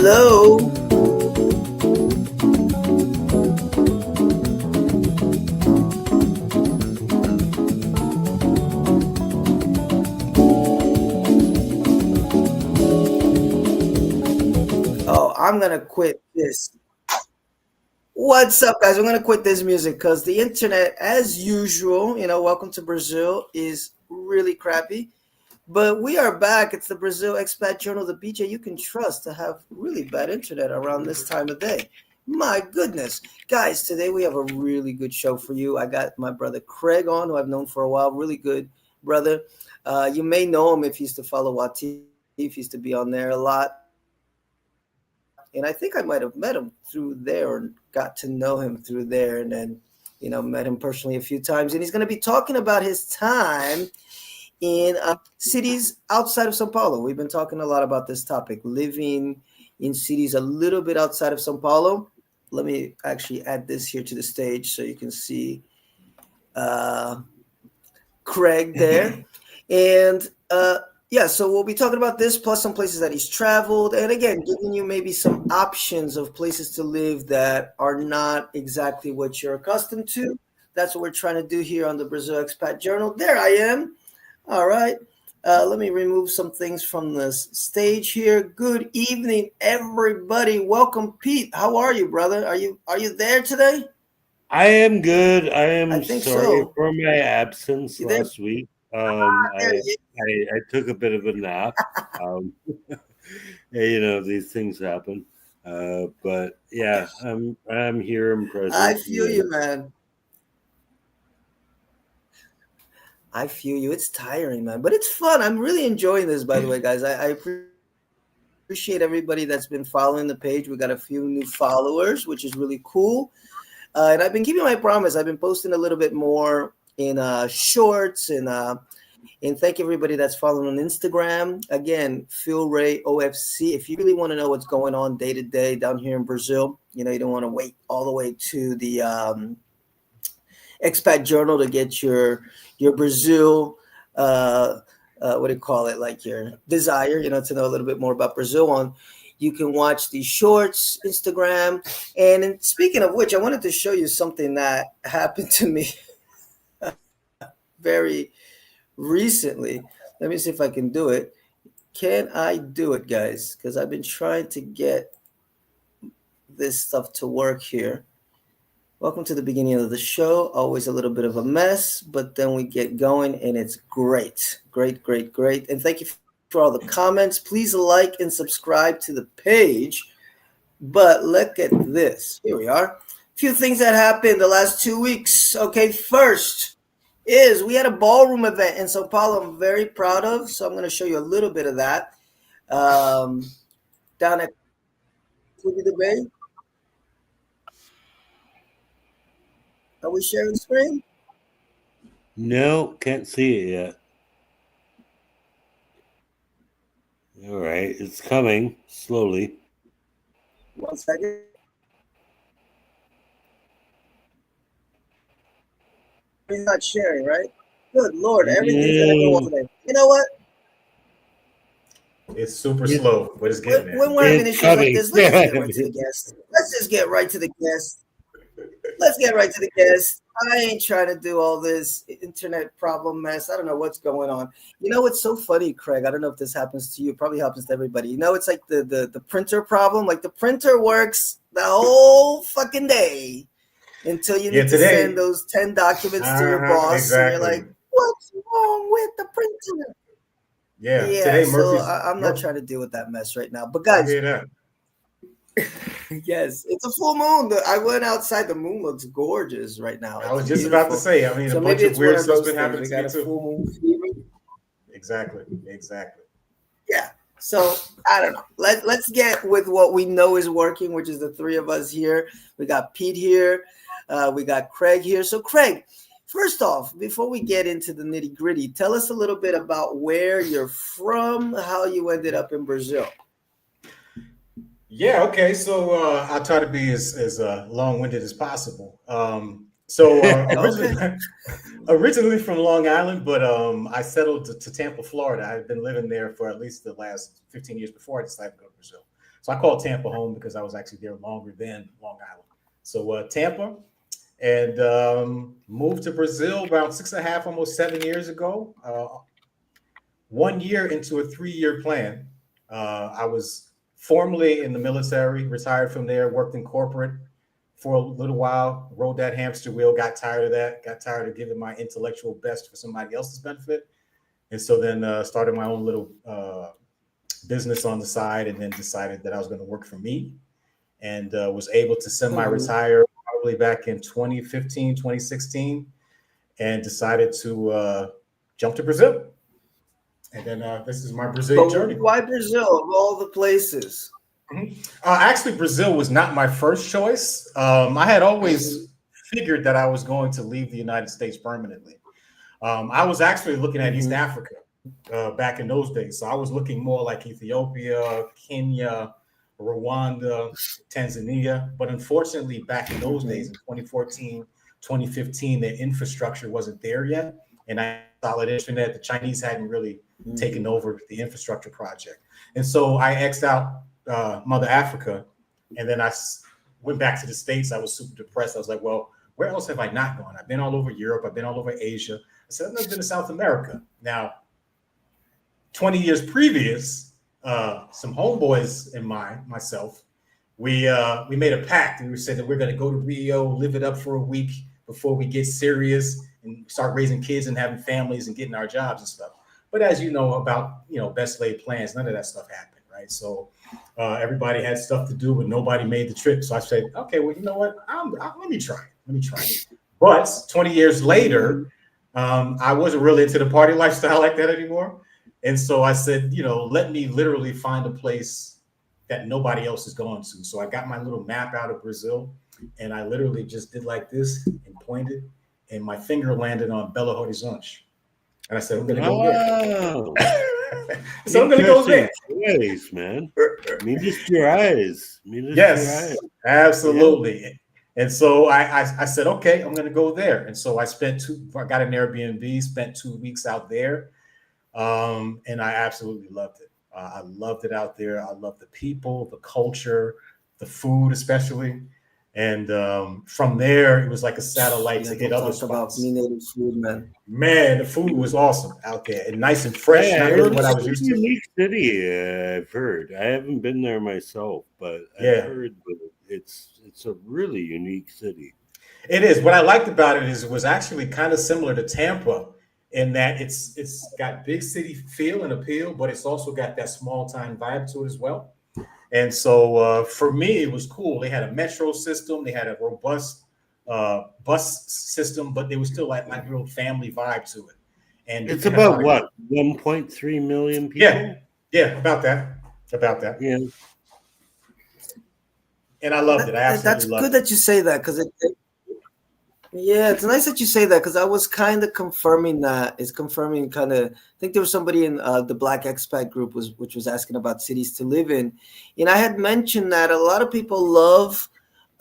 Hello. Oh, I'm gonna quit this. What's up, guys? I'm gonna quit this music because the internet, as usual, welcome to Brazil, is really crappy. But we are back. It's the Brazil Expat Journal, the BJ you can trust to have really bad internet around this time of day. My goodness. Guys, today we have a really good show for you. I got my brother Craig on, who I've known for a while. Really good brother. You may know him if he used to follow Wati. He used to be on there a lot. And I think I might have met him through there or got to know him through there and then, met him personally a few times. And he's going to be talking about his time in cities outside of Sao Paulo. We've been talking a lot about this topic, living in cities a little bit outside of Sao Paulo. Let me actually add this here to the stage so you can see Craig there. And so we'll be talking about this plus some places that he's traveled. And again, giving you maybe some options of places to live that are not exactly what you're accustomed to. That's what we're trying to do here on the Brazil Expat Journal. There I am. All right. Let me remove some things from the stage here. Good evening, everybody. Welcome, Pete. How are you, brother? Are you there today? I am good. I am think sorry so. for my absence You there? last week. There you I took a bit of a nap. These things happen. But yeah, I'm here and I present. feel you, man. I feel you. It's tiring, man, but it's fun. I'm really enjoying this, by the way, guys. I appreciate everybody that's been following the page. We got a few new followers, which is really cool. And I've been keeping my promise. I've been posting a little bit more in shorts and thank everybody that's following on Instagram. Again, Phil Ray OFC. If you really want to know what's going on day to day down here in Brazil, you don't want to wait all the way to the Expat Journal to get your Brazil, what do you call it, like your desire, to know a little bit more about Brazil on. You can watch these shorts, Instagram. And speaking of which, I wanted to show you something that happened to me very recently. Let me see if I can do it. Can I do it, guys? Because I've been trying to get this stuff to work here. Welcome to the beginning of the show. Always a little bit of a mess, but then we get going and it's great. Great, great, great. And thank you for all the comments. Please like and subscribe to the page. But look at this. Here we are. A few things that happened the last 2 weeks. Okay, first is we had a ballroom event in Sao Paulo I'm very proud of. So I'm going to show you a little bit of that. Down at the Bay. Are we sharing screen? No, can't see it yet. All right, it's coming slowly. 1 second. He's not sharing, right? Good Lord, everything's gonna go well today. You know what? It's super slow, but it's getting there. When we're having It's issues like coming. this, let's just get right to the guest. Let's just get right to the guest. Let's get right to the guest. I ain't trying to do all this internet problem mess. I don't know what's going on. What's so funny, Craig? I don't know if this happens to you. It probably happens to everybody. It's like the printer problem. Like the printer works the whole fucking day until you need to send those 10 documents to your boss. Exactly. And you're like, what's wrong with the printer? Yeah. Today, so I'm not trying to deal with that mess right now. But guys, yes, it's a full moon. I went outside. The moon looks gorgeous right now. I was just about to say. I mean, so a bunch of weird stuff's been happening to me too. Full moon fever. Exactly. Yeah. So I don't know. Let's get with what we know is working, which is the three of us here. We got Pete here. We got Craig here. So Craig, first off, before we get into the nitty gritty, tell us a little bit about where you're from, how you ended up in Brazil. Yeah, okay. So I'll try to be as long-winded as possible. Originally from Long Island, but I settled to Tampa, Florida. I've been living there for at least the last 15 years before I decided to go to Brazil. So I call Tampa home because I was actually there longer than Long Island. So Tampa, and moved to Brazil around 6.5, almost 7 years ago. 1 year into a 3-year plan. I was formerly in the military, retired from there, worked in corporate for a little while, rode that hamster wheel, got tired of that, got tired of giving my intellectual best for somebody else's benefit. And so then started my own little business on the side, and then decided that I was going to work for me, and was able to semi-retire probably back in 2015, 2016, and decided to jump to Brazil. And then this is my Brazil journey. Why Brazil of all the places? Actually, Brazil was not my first choice. I had always figured that I was going to leave the United States permanently. I was actually looking at East Africa back in those days. So I was looking more like Ethiopia, Kenya, Rwanda, Tanzania. But unfortunately, back in those days, in 2014, 2015, the infrastructure wasn't there yet. And I had solid internet. The Chinese hadn't really taken over the infrastructure project. And so I X'd out Mother Africa. And then I went back to the States. I was super depressed. I was like, well, where else have I not gone? I've been all over Europe. I've been all over Asia. I said, I've never been to South America. Now, 20 years previous, some homeboys and myself, we made a pact, and we said that we're going to go to Rio, live it up for a week before we get serious and start raising kids and having families and getting our jobs and stuff. But as you know about, best laid plans, none of that stuff happened, right? So everybody had stuff to do, but nobody made the trip. So I said, okay, well, you know what? Let me try it. But 20 years later, I wasn't really into the party lifestyle like that anymore. And so I said, let me literally find a place that nobody else is going to. So I got my little map out of Brazil, and I literally just did like this and pointed, and my finger landed on Belo Horizonte. And I said, I'm going to go there. So I'm going to go there. Ways, man. Minas Gerais. Yes, absolutely. Yeah. And so I said, okay, I'm going to go there. And so I got an Airbnb, spent 2 weeks out there. And I absolutely loved it. I loved it out there. I loved the people, the culture, the food, especially. And from there, it was like a satellite to hit other spots. About native food, man. Man, the food was awesome out there and nice and fresh. Yeah, not really what I was used to. Unique city, I've heard. I haven't been there myself, but I've heard that it's a really unique city. It is. What I liked about it is it was actually kind of similar to Tampa, in that it's got big city feel and appeal, but it's also got that small time vibe to it as well. And so for me, it was cool. They had a metro system. They had a robust bus system, but there was still like a real family vibe to it. And it's about what, 1.3 million people? Yeah, about that. Yeah. And I loved it. I absolutely loved it. That's good that you say that, because yeah, it's nice that you say that, because I was kind of confirming that. It's confirming kind of, I think there was somebody in the Black expat group which was asking about cities to live in. And I had mentioned that a lot of people love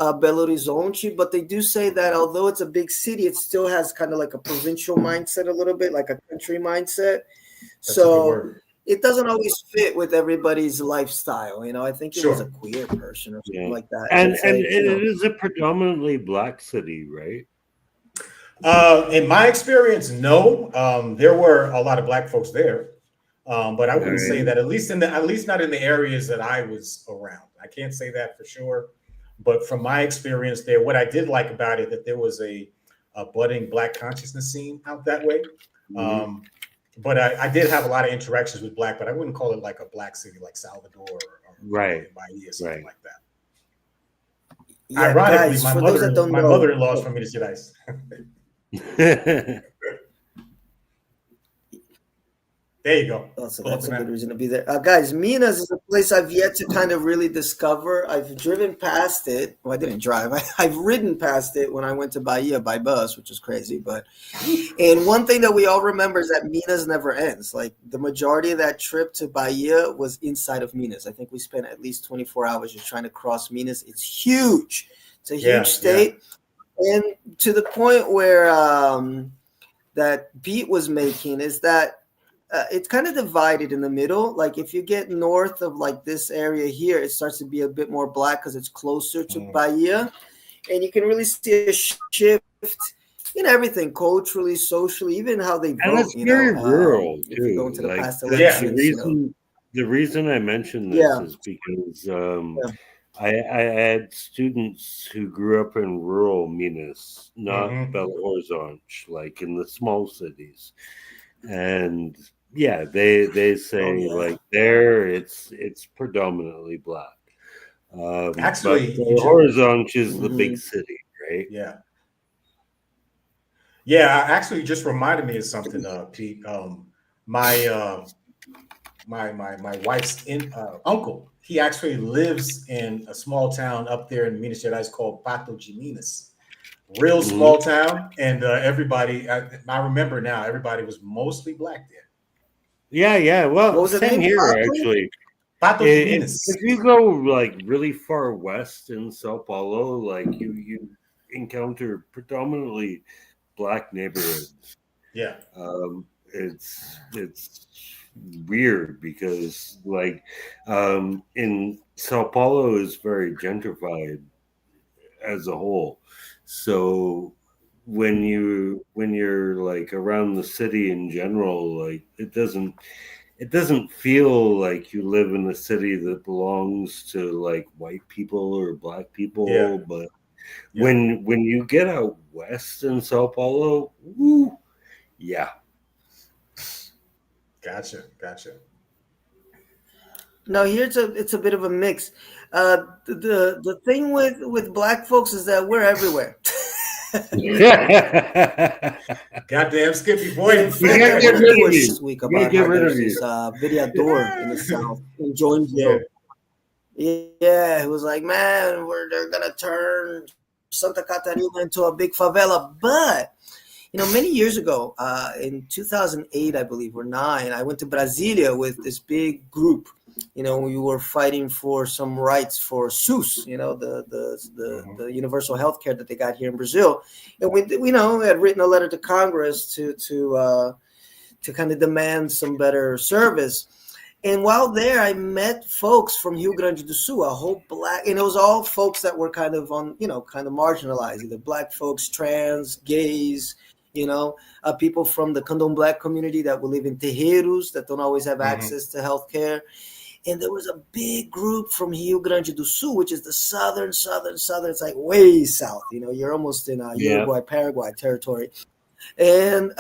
Belo Horizonte, but they do say that although it's a big city, it still has kind of like a provincial mindset a little bit, like a country mindset. So it doesn't always fit with everybody's lifestyle. I think it was a queer person or something like that. And it is a predominantly Black city, right? In my experience, no. There were a lot of Black folks there, but I wouldn't say that, at least not in the areas that I was around. I can't say that for sure, but from my experience there, what I did like about it, that there was a budding Black consciousness scene out that way. But I did have a lot of interactions with Black, but I wouldn't call it like a Black city like Salvador or Bahia, something like that. Yeah, ironically, guys, my mother-in-law is from Minas Gerais. There you go. Oh, so that's a good reason to be there. Guys, Minas is a place I've yet to kind of really discover. I've driven past it. Well, I didn't drive. I've ridden past it when I went to Bahia by bus, which was crazy. And one thing that we all remember is that Minas never ends. Like, the majority of that trip to Bahia was inside of Minas. I think we spent at least 24 hours just trying to cross Minas. It's huge. It's a huge state. Yeah. And to the point where that Beat was making is that it's kind of divided in the middle. Like if you get north of like this area here, it starts to be a bit more black because it's closer to Bahia, and you can really see a shift in everything, culturally, socially, even how they And vote. it's very rural If you go too. into the Like past Yeah. elections, the reason I mention this yeah, is because yeah. I had students who grew up in rural Minas, not Hmm. Belo Horizonte, like in the small cities, and yeah, they Oh say yeah. like there it's predominantly black, but Actually, you Belo just Horizonte is the big Hmm. city, right? yeah. Yeah, actually, you just reminded me of something, Pete. My my wife's uncle, he actually lives in a small town up there in Minas Gerais called Pato de Minas. Real Hmm. small town, and everybody. I remember now. Everybody was mostly black there. Yeah, yeah. What Well, was the same name? here Pato? actually. Pato de If Minas. you go like really far west in Sao Paulo, like you encounter predominantly black neighborhoods. Yeah, It's weird because like in Sao Paulo is very gentrified as a whole. So when you're like around the city in general, like it doesn't feel like you live in a city that belongs to like white people or black yeah, people. But yeah. when you get out west in Sao Paulo, woo, yeah. Gotcha, gotcha. No, here it's a bit of a mix. The thing with black folks is that we're everywhere. Goddamn Skippy And in boy. We fact, can't I get want to rid do of a you. this week We can't about get how rid of there's you. this vereador in the south in Yeah. Joinville. Yeah, it was like, man, they're gonna turn Santa Catarina into a big favela. But many years ago, in 2008, I believe, or nine, I went to Brasilia with this big group. We were fighting for some rights for SUS, the Mhm. universal health care that they got here in Brazil, and we had written a letter to Congress to kind of demand some better service. And while there, I met folks from Rio Grande do Sul, a whole black, and it was all folks that were kind of kind of marginalized, either black folks, trans, gays, people from the Candomblé community that will live in terreiros that don't always have Mhm. access to healthcare. And there was a big group from Rio Grande do Sul, which is the southern. It's like way south. You're almost in Yeah. Uruguay, Paraguay territory. And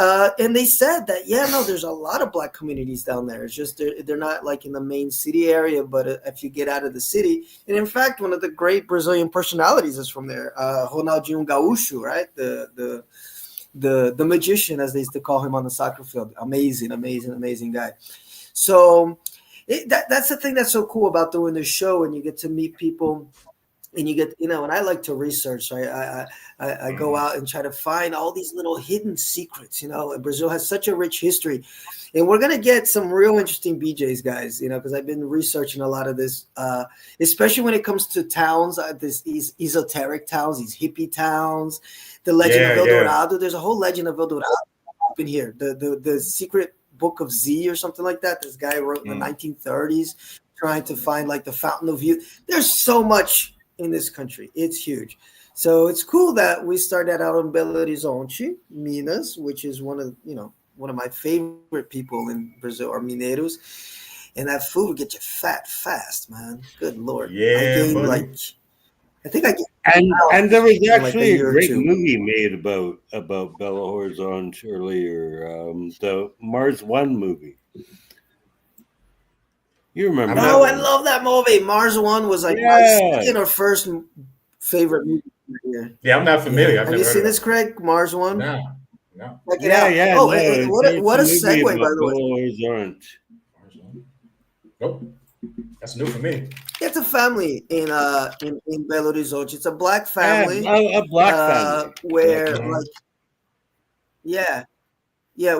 they said that no, there's a lot of black communities down there. It's just they're not like in the main city area, but if you get out of the city, and in fact, one of the great Brazilian personalities is from there, Ronaldinho Gaúcho, right? The magician, as they used to call him on the soccer field. Amazing, amazing, amazing guy. So that's the thing that's so cool about doing this show, and you get to meet people and you get and I like to research. Right? I go Mhm. out and try to find all these little hidden secrets. And Brazil has such a rich history, and we're gonna get some real interesting BJ's, guys. Because I've been researching a lot of this, especially when it comes to towns, these esoteric towns, these hippie towns, the legend of Yeah, El yeah. Dorado. There's a whole legend of El Dorado up in here. The secret book of Z or something like that. This guy wrote in the Mm. 1930s, trying to find like the fountain of youth. There's so much in this country. It's huge. So it's cool that we started out in Belo Horizonte, Minas, which is one of my favorite people in Brazil are Mineiros. And that food will get you fat fast, man. Good Lord. I Yeah, gained buddy. I think I gained And there was in like a actually a year or great two. movie made about Belo Horizonte earlier, the Mars One movie. You remember I'm that Oh, not. I one? love that movie. Mars One was like my Yeah, second or first favorite movie of the year. Yeah, I'm not Yeah. familiar. I've Have you never heard of seen that this, one. Craig? Mars One? No, no. Check it yeah, out. yeah. Oh, No, it's what a a movie segue, by about the way. Belo Horizonte. Nope, that's new for me. It's a family in Belo Horizonte. It's a black Yeah, family a black family. Black where family. Mhm. like yeah, yeah,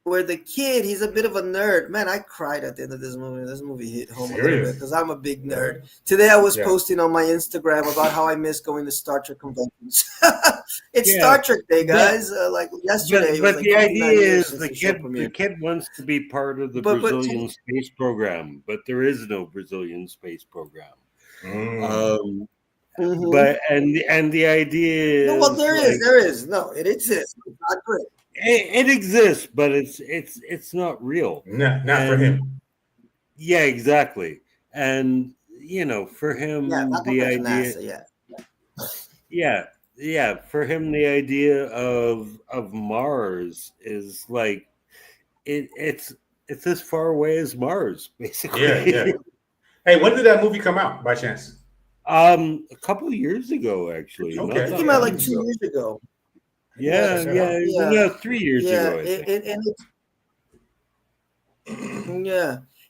where the kid, he's a bit of a nerd. Man, I cried at the end of this movie. This movie hit home a little bit because I'm a big nerd. Today I was posting on my Instagram about how I miss going to Star Trek conventions. It's Star Trek Day, guys. Like yesterday, it was but like the 59 idea years is since the the show kid premiered. wants to be part of the But Brazilian space program, but there is no Brazilian space program. But and the idea no, well, is like there is. No, it exists. It's not great. it exists, but it's not real. Not for him. Yeah, exactly. And for Yeah, him, not the compared to idea, NASA. for him, the idea of Mars is like it's as far away as Mars, basically. Yeah. Hey, when did that movie come out, by chance? A couple of years ago, actually. Okay. It came out like 2 years ago. Yeah. No, 3 years ago, I think.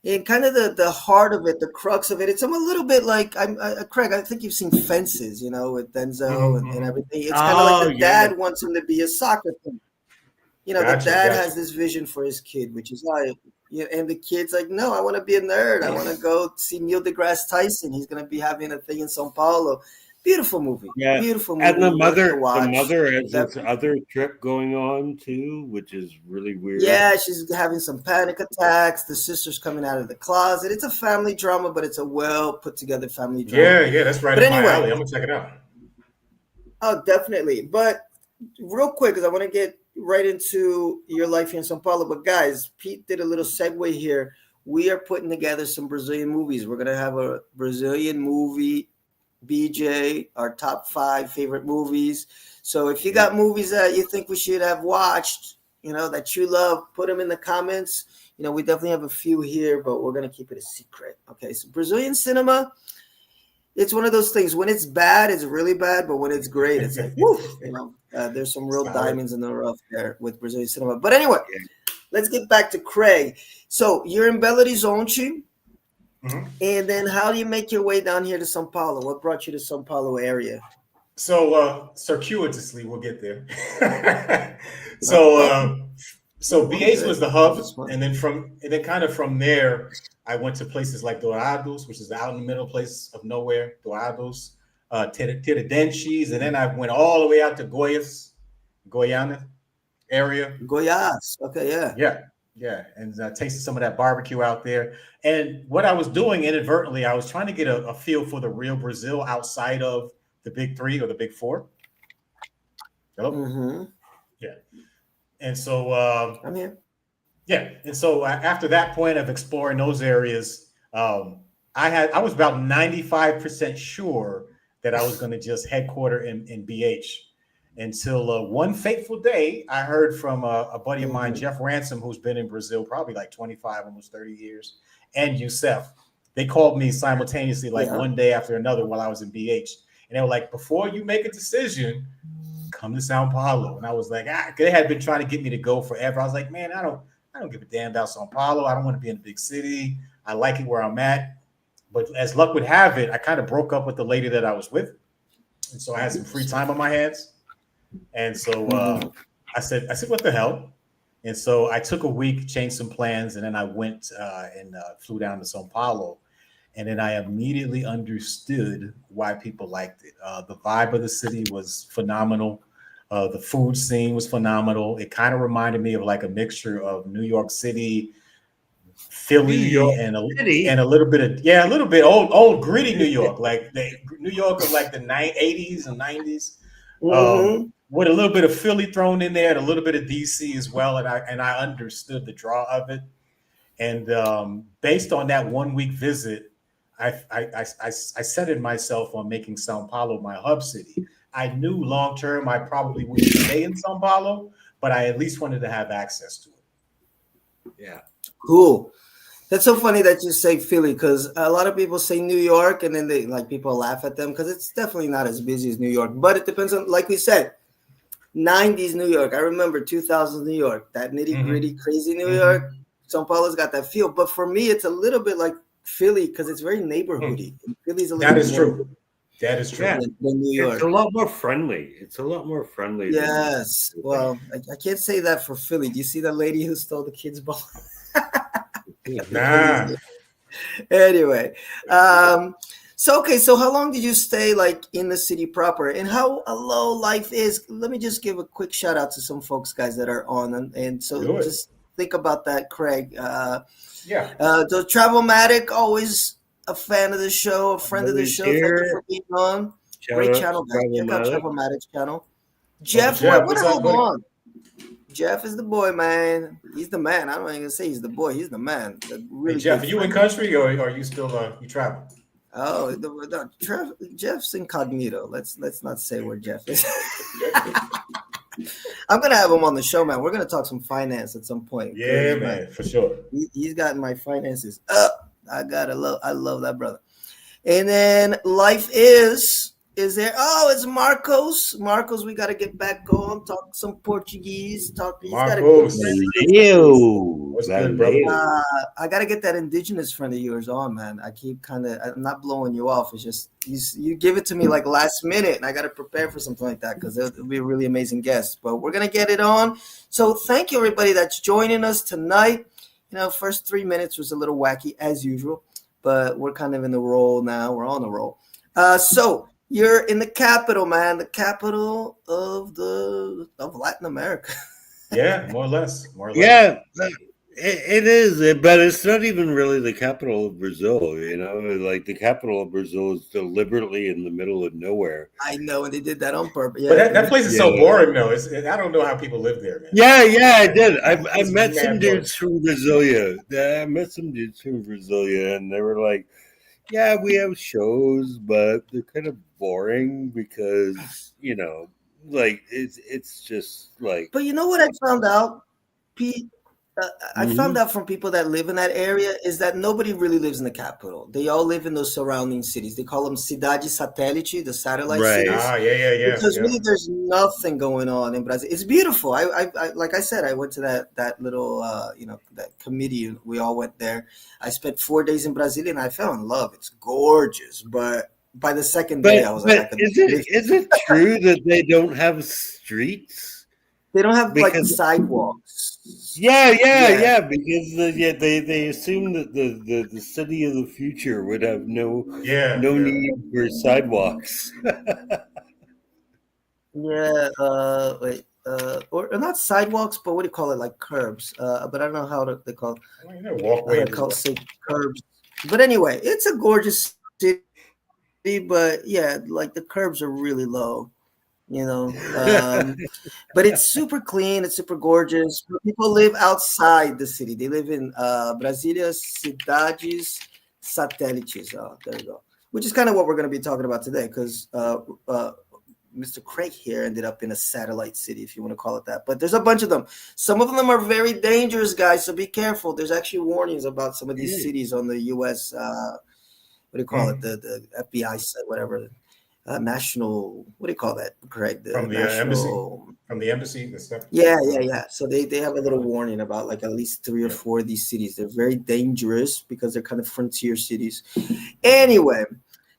And kind of the heart of it, the crux of it. It's a little bit like Craig. I think you've seen Fences, with Denzel and everything. It's kind of like the dad wants him to be a soccer player. The dad has this vision for his kid, which is like, and the kid's like, no, I want to be a nerd. I want to go see Neil deGrasse Tyson. He's going to be having a thing in Sao Paulo. Beautiful movie. Yeah. Beautiful movie. And the mother has this other trip going on too, which is really weird. Yeah, she's having some panic attacks. The sister's coming out of the closet. It's a family drama, but it's a well put together family drama. Yeah, that's right up my alley. I'm gonna check it out. Oh, definitely. But real quick, because I want to get right into your life here in Sao Paulo. But guys, Pete did a little segue here. We are putting together some Brazilian movies. We're going to have a Brazilian movie, BEJ, our top 5 favorite movies. So if you got movies that you think we should have watched, that you love, put them in the comments. We definitely have a few here, but we're going to keep it a secret. Okay, so Brazilian cinema, it's one of those things. When it's bad, it's really bad, but when it's great, it's like, woo, there's some real diamonds in the rough there with Brazilian cinema. But anyway, let's get back to Craig. So you're in Belo Horizonte, and then how do you make your way down here to Sao Paulo? What brought you to Sao Paulo area? So circuitously, we'll get there. So BEJ was the hub, and then from there, I went to places like Dourados, which is out in the middle place of nowhere, Dourados, Tiradentes, and then I went all the way out to Goiânia area. Goiás, okay, yeah, and tasted some of that barbecue out there. And what I was doing inadvertently, I was trying to get a feel for the real Brazil outside of the big 3 or the big 4. Hello? Yeah. And so I'm here. Yeah, and so after that point of exploring those areas, I was about 95% sure that I was going to just headquarter in BEJ until one fateful day, I heard from a buddy of mine, Jeff Ransom, who's been in Brazil probably like 25, almost 30 years, and Youssef. They called me simultaneously, one day after another while I was in BEJ. And they were like, before you make a decision, come to Sao Paulo. And I was like, they had been trying to get me to go forever. I was like, man, I don't give a damn about Sao Paulo. I don't want to be in a big city. I like it where I'm at. But as luck would have it, I kind of broke up with the lady that I was with. And so I had some free time on my hands. And so I said, what the hell? And so I took a week, changed some plans, and then I went and flew down to Sao Paulo. And then I immediately understood why people liked it. The vibe of the city was phenomenal. The food scene was phenomenal. It kind of reminded me of like a mixture of New York City, Philly, and a little bit old gritty New York, like the New York of like the 80s and 90s, with a little bit of Philly thrown in there and a little bit of DC as well. And I understood the draw of it. And based on that 1 week visit, I centered myself on making Sao Paulo my hub city. I knew long term I probably wouldn't stay in Sao Paulo, but I at least wanted to have access to it. Yeah. Cool. That's so funny that you say Philly, because a lot of people say New York and then people laugh at them because it's definitely not as busy as New York. But it depends on, like we said, 90s New York. I remember 2000s New York, that nitty gritty, crazy New York. Sao Paulo's got that feel. But for me, it's a little bit like Philly because it's very neighborhoody. Philly's a little That is true. That is true. Yeah, than New it's York. a lot more friendly. It's a lot more friendly than Yes. Well, I can't say that for Philly. Do you see that lady who stole the kid's ball? Nah. Anyway, um, so okay. So how long did you stay like in the city proper, and how low life is? Let me just give a quick shout out to some folks, guys, that are on, and so Do it. just think about that, Craig. Yeah. The Travelmatic, always a fan of the show, a friend of the Always show. Thank you here. for being on. Shout Great out channel, to guys. Check out Problematic. Travelmatic's channel. Brother Jeff, Jeff, what what's I up, have buddy? on? Jeff is the boy, man. He's the man. I'm not even gonna say he's the boy. He's the man. A Hey really Jeff, good are you in friend. country or are you still you travel? Oh, Jeff's incognito. Let's not say where Jeff is. I'm gonna have him on the show, man. We're gonna talk some finance at some point. Yeah, 'Cause, man, for sure. he's gotten my finances up. I love that brother. And then life is there? Oh, it's Marcos. Marcos, we got to get back on. Talk some Portuguese. Talk. He's got a good Marcos, friend. Valeu. what's good, brother? Valeu. I got to get that indigenous friend of yours on, man. I keep I'm not blowing you off. It's just you give it to me like last minute, and I got to prepare for something like that because it'll be a really amazing guest. But we're gonna get it on. So thank you everybody that's joining us tonight. You know, first 3 minutes was a little wacky as usual, but we're kind of in the roll now. We're on the roll. So you're in the capital, man, the capital of Latin America. Yeah, more or less, more or less. Yeah, it is, but it's not even really the capital of Brazil. You know, like the capital of Brazil is deliberately in the middle of nowhere. I know, and they did that on purpose. But Yeah, that place is so Yeah. boring, though. I don't know how people live there, man. Yeah, I did. I It's met some mad boring. dudes from Brasilia. Yeah, I met some dudes from Brasilia, and they were like, "Yeah, we have shows, but they're kind of boring because like it's just like." but you know what I found out, Pete? I found Mhm. out from people that live in that area is that nobody really lives in the capital. They all live in those surrounding cities. They call them cidade satellite, the satellite Right. cities. Ah, yeah. Because really, there's nothing going on in Brazil. It's beautiful. I like I said, I went to that little, that committee. We all went there. I spent 4 days in Brazil, and I fell in love. It's gorgeous, but by the second day, I was like, I But could live. is it true that they don't have streets? They don't have like Because sidewalks. Yeah, yeah, because they assume that the city of the future would have no Yeah. need for sidewalks. yeah. Wait, or not sidewalks, but what do you call it? Like curbs. But I don't know they call. I mean, they're I walkways heard as called well. say curbs. But anyway, it's a gorgeous city. But yeah, like the curbs are really low. You know, but it's super clean. It's super gorgeous. But people live outside the city. They live in Brasilia cidades satélites. Oh, there you go. Which is kind of what we're going to be talking about today, because Mr. Craig here ended up in a satellite city, if you want to call it that. But there's a bunch of them. Some of them are very dangerous, guys. So be careful. There's actually warnings about some of these cities on the U.S. What do you call it? The FBI site, whatever. National. What do you call that, Craig? The From the embassy, national. the stuff. Yeah. So they have a little warning about like at least 3 or Yeah. 4 of these cities. They're very dangerous because they're kind of frontier cities. Anyway,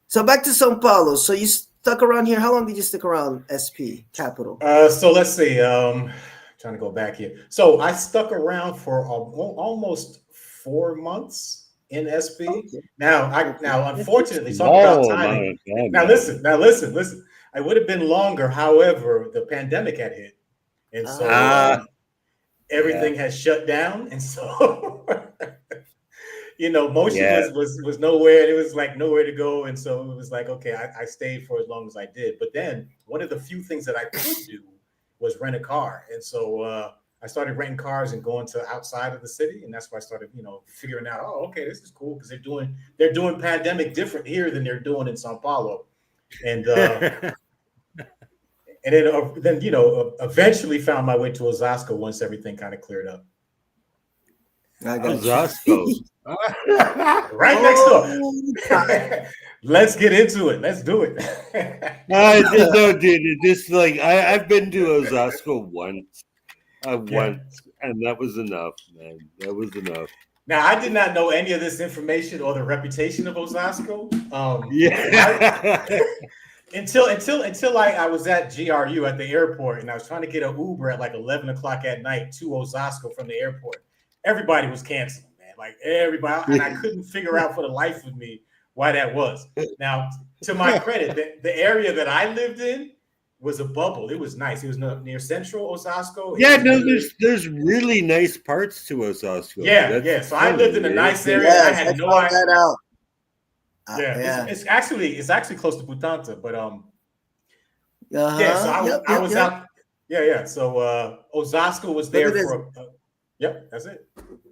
so back to Sao Paulo. So you stuck around here. How long did you stick around SP capital? So let's see. Trying to go back here. So I stuck around for almost 4 months in SP. Okay. Now, unfortunately, talk about Small amount timing. of time. Now, listen. I would have been longer. However, the pandemic had hit, and so Ah, everything has shut down, and so motion yeah. was nowhere, and it was like nowhere to go, and so it was like, okay, I stayed for as long as I did. But then one of the few things that I could do was rent a car, and so I started renting cars and going to outside of the city, and that's why I started, figuring out, oh, okay, this is cool because they're doing pandemic different here than they're doing in Sao Paulo, and and then eventually found my way to Osasco once everything kind of cleared up. I got Osasco. you. Right next door. God. Let's get into it. Let's do it. No, dude, it's just like I've been to Osasco once, Yeah. and that was enough, man. That was enough. Now, I did not know any of this information or the reputation of Osasco. Yeah. Until I was at GRU at the airport and I was trying to get an Uber at like 11 o'clock at night to Osasco from the airport. Everybody was canceling, man. Like everybody, and I couldn't figure out for the life of me why that was. Now, to my credit, the area that I lived in was a bubble. It was nice. It was near Central Osasco. Yeah, no, there's really nice parts to Osasco. Yeah. So I lived in a nice area. Yes, I had no found idea. that out. Yeah, it's actually close to Butanta, but Yeah, so I was out. Yeah. So Osasco was there for. Yep, that's it.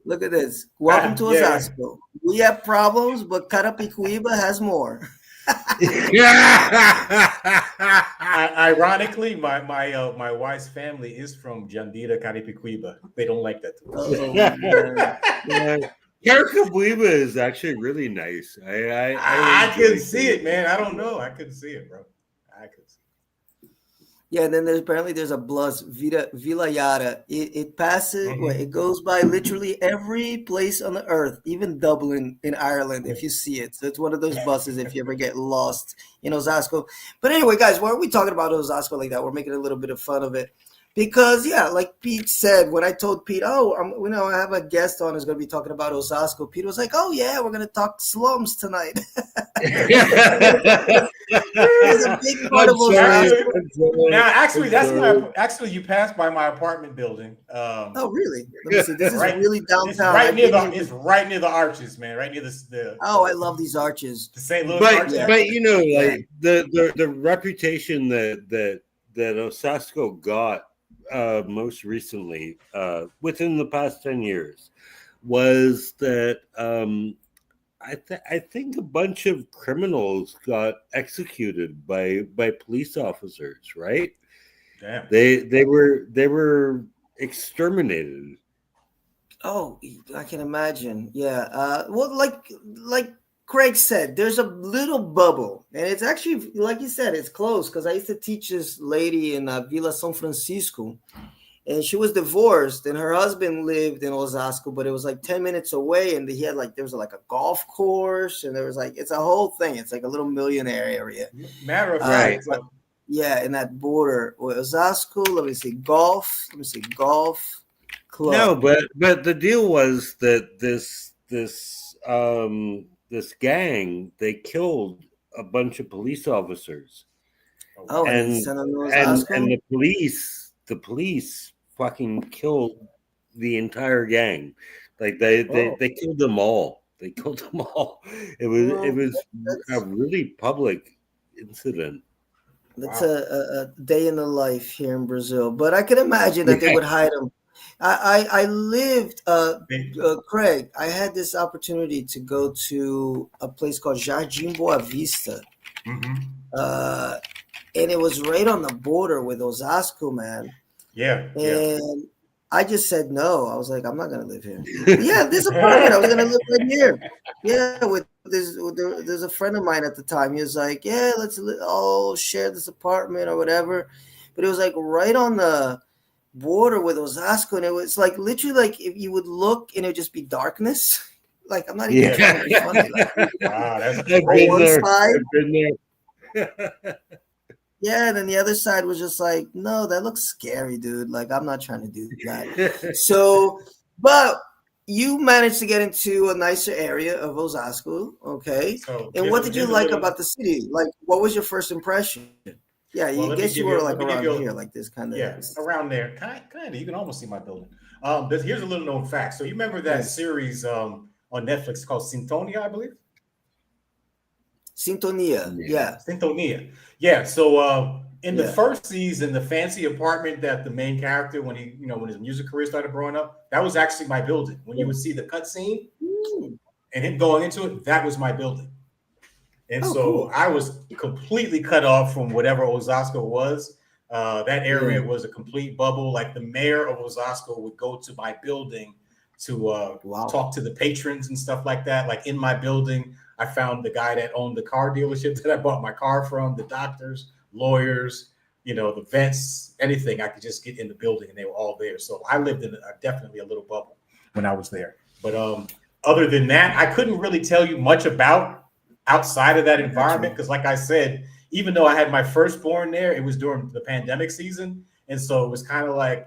Look at this. Welcome to Osasco. We have problems, but Carapicuíba has more. Ironically, my wife's family is from Jandira, Carapicuíba. They don't like that. Carapicuíba is actually really nice. I couldn't see it, man. I don't know. I couldn't see it, bro. I couldn't see it. Yeah, and then there's a bus, Vila Yara. It passes, it goes by literally every place on the earth, even Dublin in Ireland, if you see it. So it's one of those buses if you ever get lost in Osasco. But anyway, guys, why are we talking about Osasco like that? We're making a little bit of fun of it. Because, yeah, like Pete said, when I told Pete, I have a guest on who's going to be talking about Osasco, Pete was like, oh, yeah, we're going to talk slums tonight. It's a big part of Osasco. Now, actually, you passed by my apartment building. Oh, really? Let me see. This is really downtown. It's right near the arches, man. Right near the. Oh, I love these arches. The St. Louis but, arches. But you know, like the reputation that Osasco got most recently, within the past 10 years, was that I think a bunch of criminals got executed by police officers, right? Damn. They were exterminated. Oh, I can imagine. Yeah. Well, like Craig said, there's a little bubble, and it's actually, like you said, it's close because I used to teach this lady in Villa São Francisco, and she was divorced, and her husband lived in Osasco, but it was like 10 minutes away, and there was like a golf course, and there was like, it's a whole thing. It's like a little millionaire area. Matter of fact. Yeah, in that border. Osasco, let me see, golf club. No, but the deal was that this gang, they killed a bunch of police officers. Oh, and the police fucking killed the entire gang. Like they killed them all. They killed them all. It was a really public incident. That's a day in the life here in Brazil. But I can imagine that they would hide them. I lived, Craig, I had this opportunity to go to a place called Jardim Boa Vista. And it was right on the border with Osasco, man. Yeah. And I just said no. I was like, I'm not going to live here. Yeah, this apartment, I was going to live right here. Yeah, there's a friend of mine at the time. He was like, yeah, let's all share this apartment or whatever. But it was like right on the border with Osasco, and it was like literally like if you would look and it would just be darkness. Like, I'm not even trying to be funny. Like, wow, that's I've been there. Yeah, and then the other side was just like, no, that looks scary, dude. Like, I'm not trying to do that. So, but you managed to get into a nicer area of Osasco, okay? So, and what did you like about the city? Like, what was your first impression? Yeah, I guess you were like around here, like this kind of. Yeah, around there. Kind of. You can almost see my building. Here's a little known fact. So you remember that series on Netflix called Sintonia, I believe? Sintonia, yeah. Sintonia. Yeah, so in the first season, the fancy apartment that the main character, when his music career started growing up, that was actually my building. When you would see the cutscene and him going into it, that was my building. And cool. I was completely cut off from whatever Osasco was. That area was a complete bubble. Like the mayor of Osasco would go to my building to talk to the patrons and stuff like that. Like in my building, I found the guy that owned the car dealership that I bought my car from, the doctors, lawyers, the vets, anything I could just get in the building, and they were all there. So I lived in definitely a little bubble when I was there. But other than that, I couldn't really tell you much about outside of that environment because, like I said, even though I had my firstborn there, it was during the pandemic season, and so it was kind of like,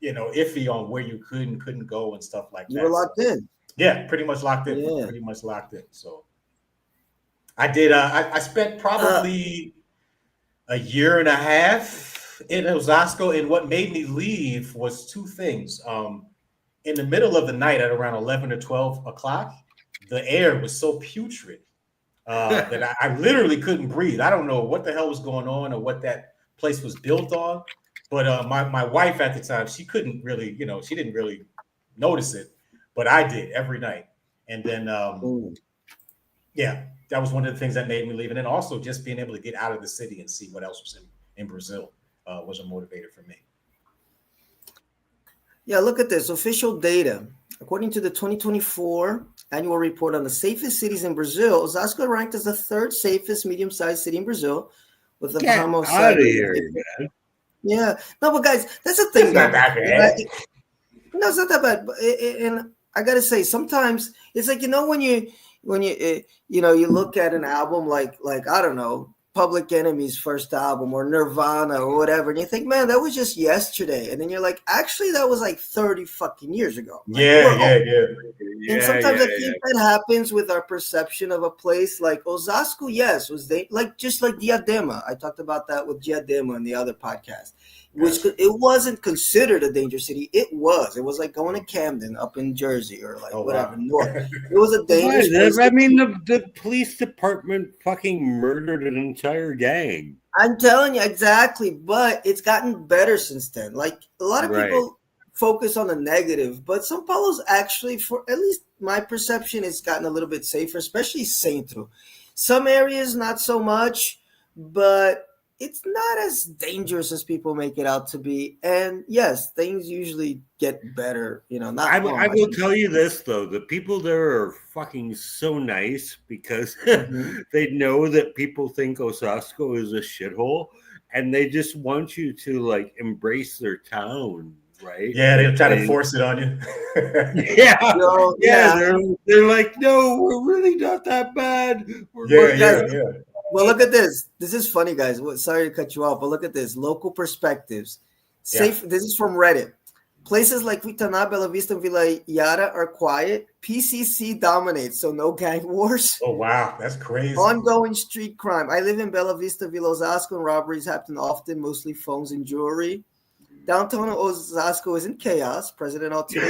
iffy on where you could and couldn't go and stuff like You that. were locked in. Yeah, pretty much locked in. Yeah. Pretty much locked in. So I did. I spent probably a year and a half in Osasco, and what made me leave was two things. In the middle of the night at around 11 or 12 o'clock, the air was so putrid that I literally couldn't breathe. I don't know what the hell was going on or what that place was built on, but my wife at the time, she couldn't really, she didn't really notice it, but I did every night. And then, yeah, that was one of the things that made me leave. And then also just being able to get out of the city and see what else was in Brazil was a motivator for me. Yeah, look at this. Official data. According to the 2024 annual report on the safest cities in Brazil, Osasco ranked as the third safest medium-sized city in Brazil with a Get out of here, man. Yeah. No, but guys, that's the thing. It's not that bad. No, it's not that bad. But and I gotta say, sometimes it's like, when you look at an album like I don't know, Public Enemy's first album or Nirvana or whatever, and you think, man, that was just yesterday, and then you're like, actually, that was like 30 fucking years ago. Like, Yeah. And sometimes I think that happens with our perception of a place like Osasco. Yes, was they just like Diadema. I talked about that with Diadema in the other podcast. Which it wasn't considered a dangerous city. It was like going to Camden up in Jersey or whatever. Wow. North. It was a dangerous place. I mean, the police department fucking murdered an entire gang. I'm telling you, exactly. But it's gotten better since then. Like, a lot of people focus on the negative, but Sao Paulo's actually, for at least my perception, it's gotten a little bit safer, especially Centro. Some areas, not so much, but it's not as dangerous as people make it out to be. And yes, things usually get better. I will tell you this, though. The people there are fucking so nice because they know that people think Osasco is a shithole and they just want you to embrace their town. Right? Yeah, they'll try to force it on you. They're like, no, we're really not that bad. Well, look at this. This is funny, guys. Sorry to cut you off, but look at this. Local perspectives. Safe. This is from Reddit. Places like Vitana, Bela Vista, and Villa Yara are quiet. PCC dominates, so no gang wars. Oh, wow. That's crazy. Ongoing street crime. I live in Bela Vista, Villa Osasco, and robberies happen often, mostly phones and jewelry. Downtown Osasco is in chaos. President Altiero.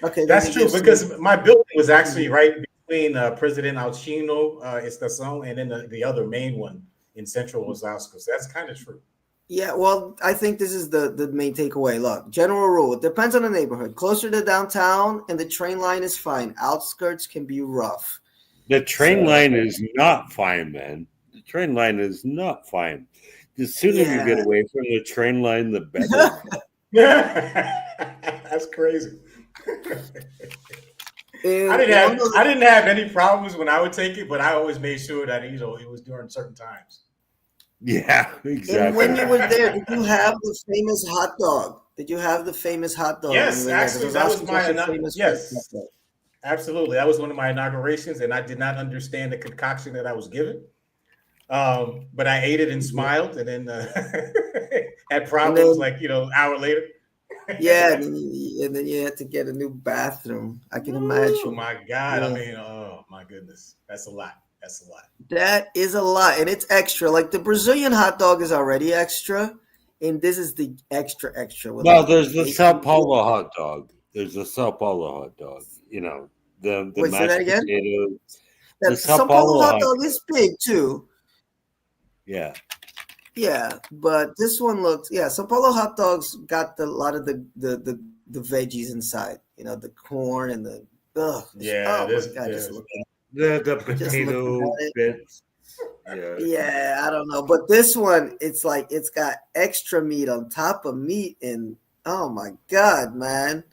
Okay, that's true because my building was actually right between President Alcino Estação and then the other main one in Central Osasco. So that's kind of true. Yeah, well, I think this is the main takeaway. Look, general rule, it depends on the neighborhood. Closer to downtown and the train line is fine. Outskirts can be rough. The train line is not fine, man. The train line is not fine. The sooner you get away from the train line, the better. That's crazy. I didn't have any problems when I would take it, but I always made sure that it was during certain times. Yeah, exactly. And when you were there, did you have the famous hot dog? Yes, actually, that was my absolutely. That was one of my inaugurations, and I did not understand the concoction that I was given. But I ate it and smiled, and then had problems an hour later. Yeah, and then you had to get a new bathroom. I can imagine. Oh my God! Yeah. I mean, oh my goodness, that's a lot. That is a lot, and it's extra. Like the Brazilian hot dog is already extra, and this is the extra. Well, there's the Sao Paulo hot dog. There's the Sao Paulo hot dog. The wait, say that again? Potatoes. The Sao Paulo hot dog is big too. Yeah. Yeah, but this one looks. Yeah, Sao Paulo hot dogs got a lot of the veggies inside. The corn and the. Yeah. The potato bits. Yeah, I don't know, but this one, it's like it's got extra meat on top of meat, and oh my God, man,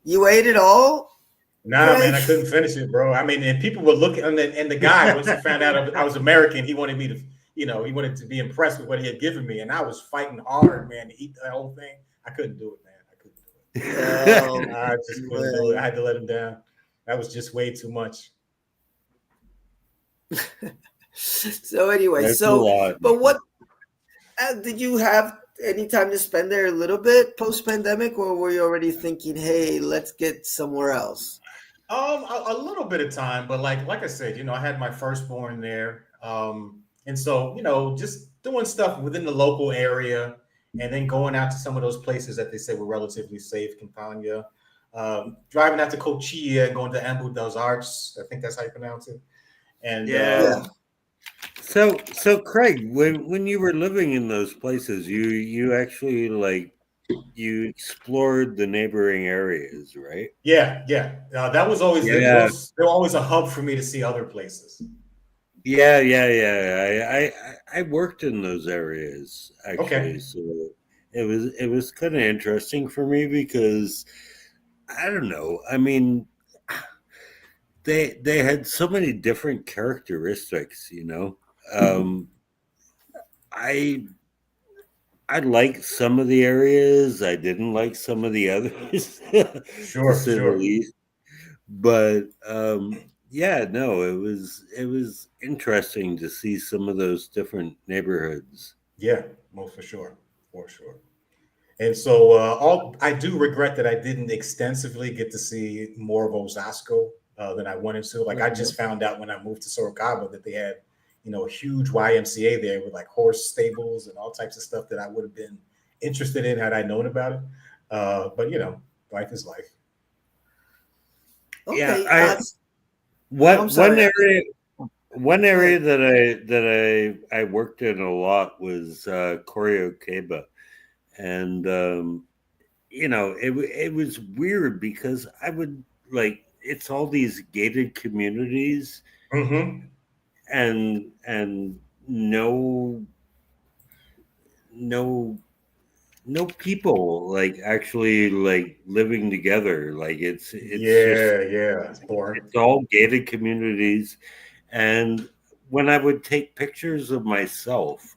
you ate it all? Nah, man, I couldn't finish it, bro. I mean, and people were looking, and the guy, once he found out I was American, he wanted me to, he wanted to be impressed with what he had given me, and I was fighting hard, man, to eat the whole thing. I couldn't do it, man. Oh I just couldn't do it. I man. had to let him down. That was just way too much. So anyway, That's a so lot. but what did you have any time to spend there a little bit post pandemic, or were you already thinking, hey, let's get somewhere else? A little bit of time, but like I said, I had my firstborn there, and so just doing stuff within the local area, and then going out to some of those places that they say were relatively safe, Campania, driving out to Cochilla, going to Ambu dos Arts, I think that's how you pronounce it, and Yeah. Yeah. So Craig, when you were living in those places, you actually you explored the neighboring areas, right? yeah, that was always Yeah. they were always a hub for me to see other places. Yeah. I worked in those areas Okay. actually, so it was kind of interesting for me because I don't know. I mean, they had so many different characteristics, you know. Um, I I liked some of the areas. I didn't like some of the others, to Sure, say the sure. least. But yeah, no, it was interesting to see some of those different neighborhoods. Yeah, most for sure. And so, all I do regret that I didn't extensively get to see more of Osasco than I wanted to. Like I Mhm. just found out when I moved to Sorocaba that they had, a huge YMCA there with like horse stables and all types of stuff that I would have been interested in had I known about it. But life is life. Yeah, Okay. I I'm what sorry. one Go area ahead. that I worked in a lot was Caba, and it was weird because I would it's all these gated communities Mm-hmm. and no no people actually living together. It's just Yeah, yeah. It's boring. it's all gated communities. And when I would take pictures of myself,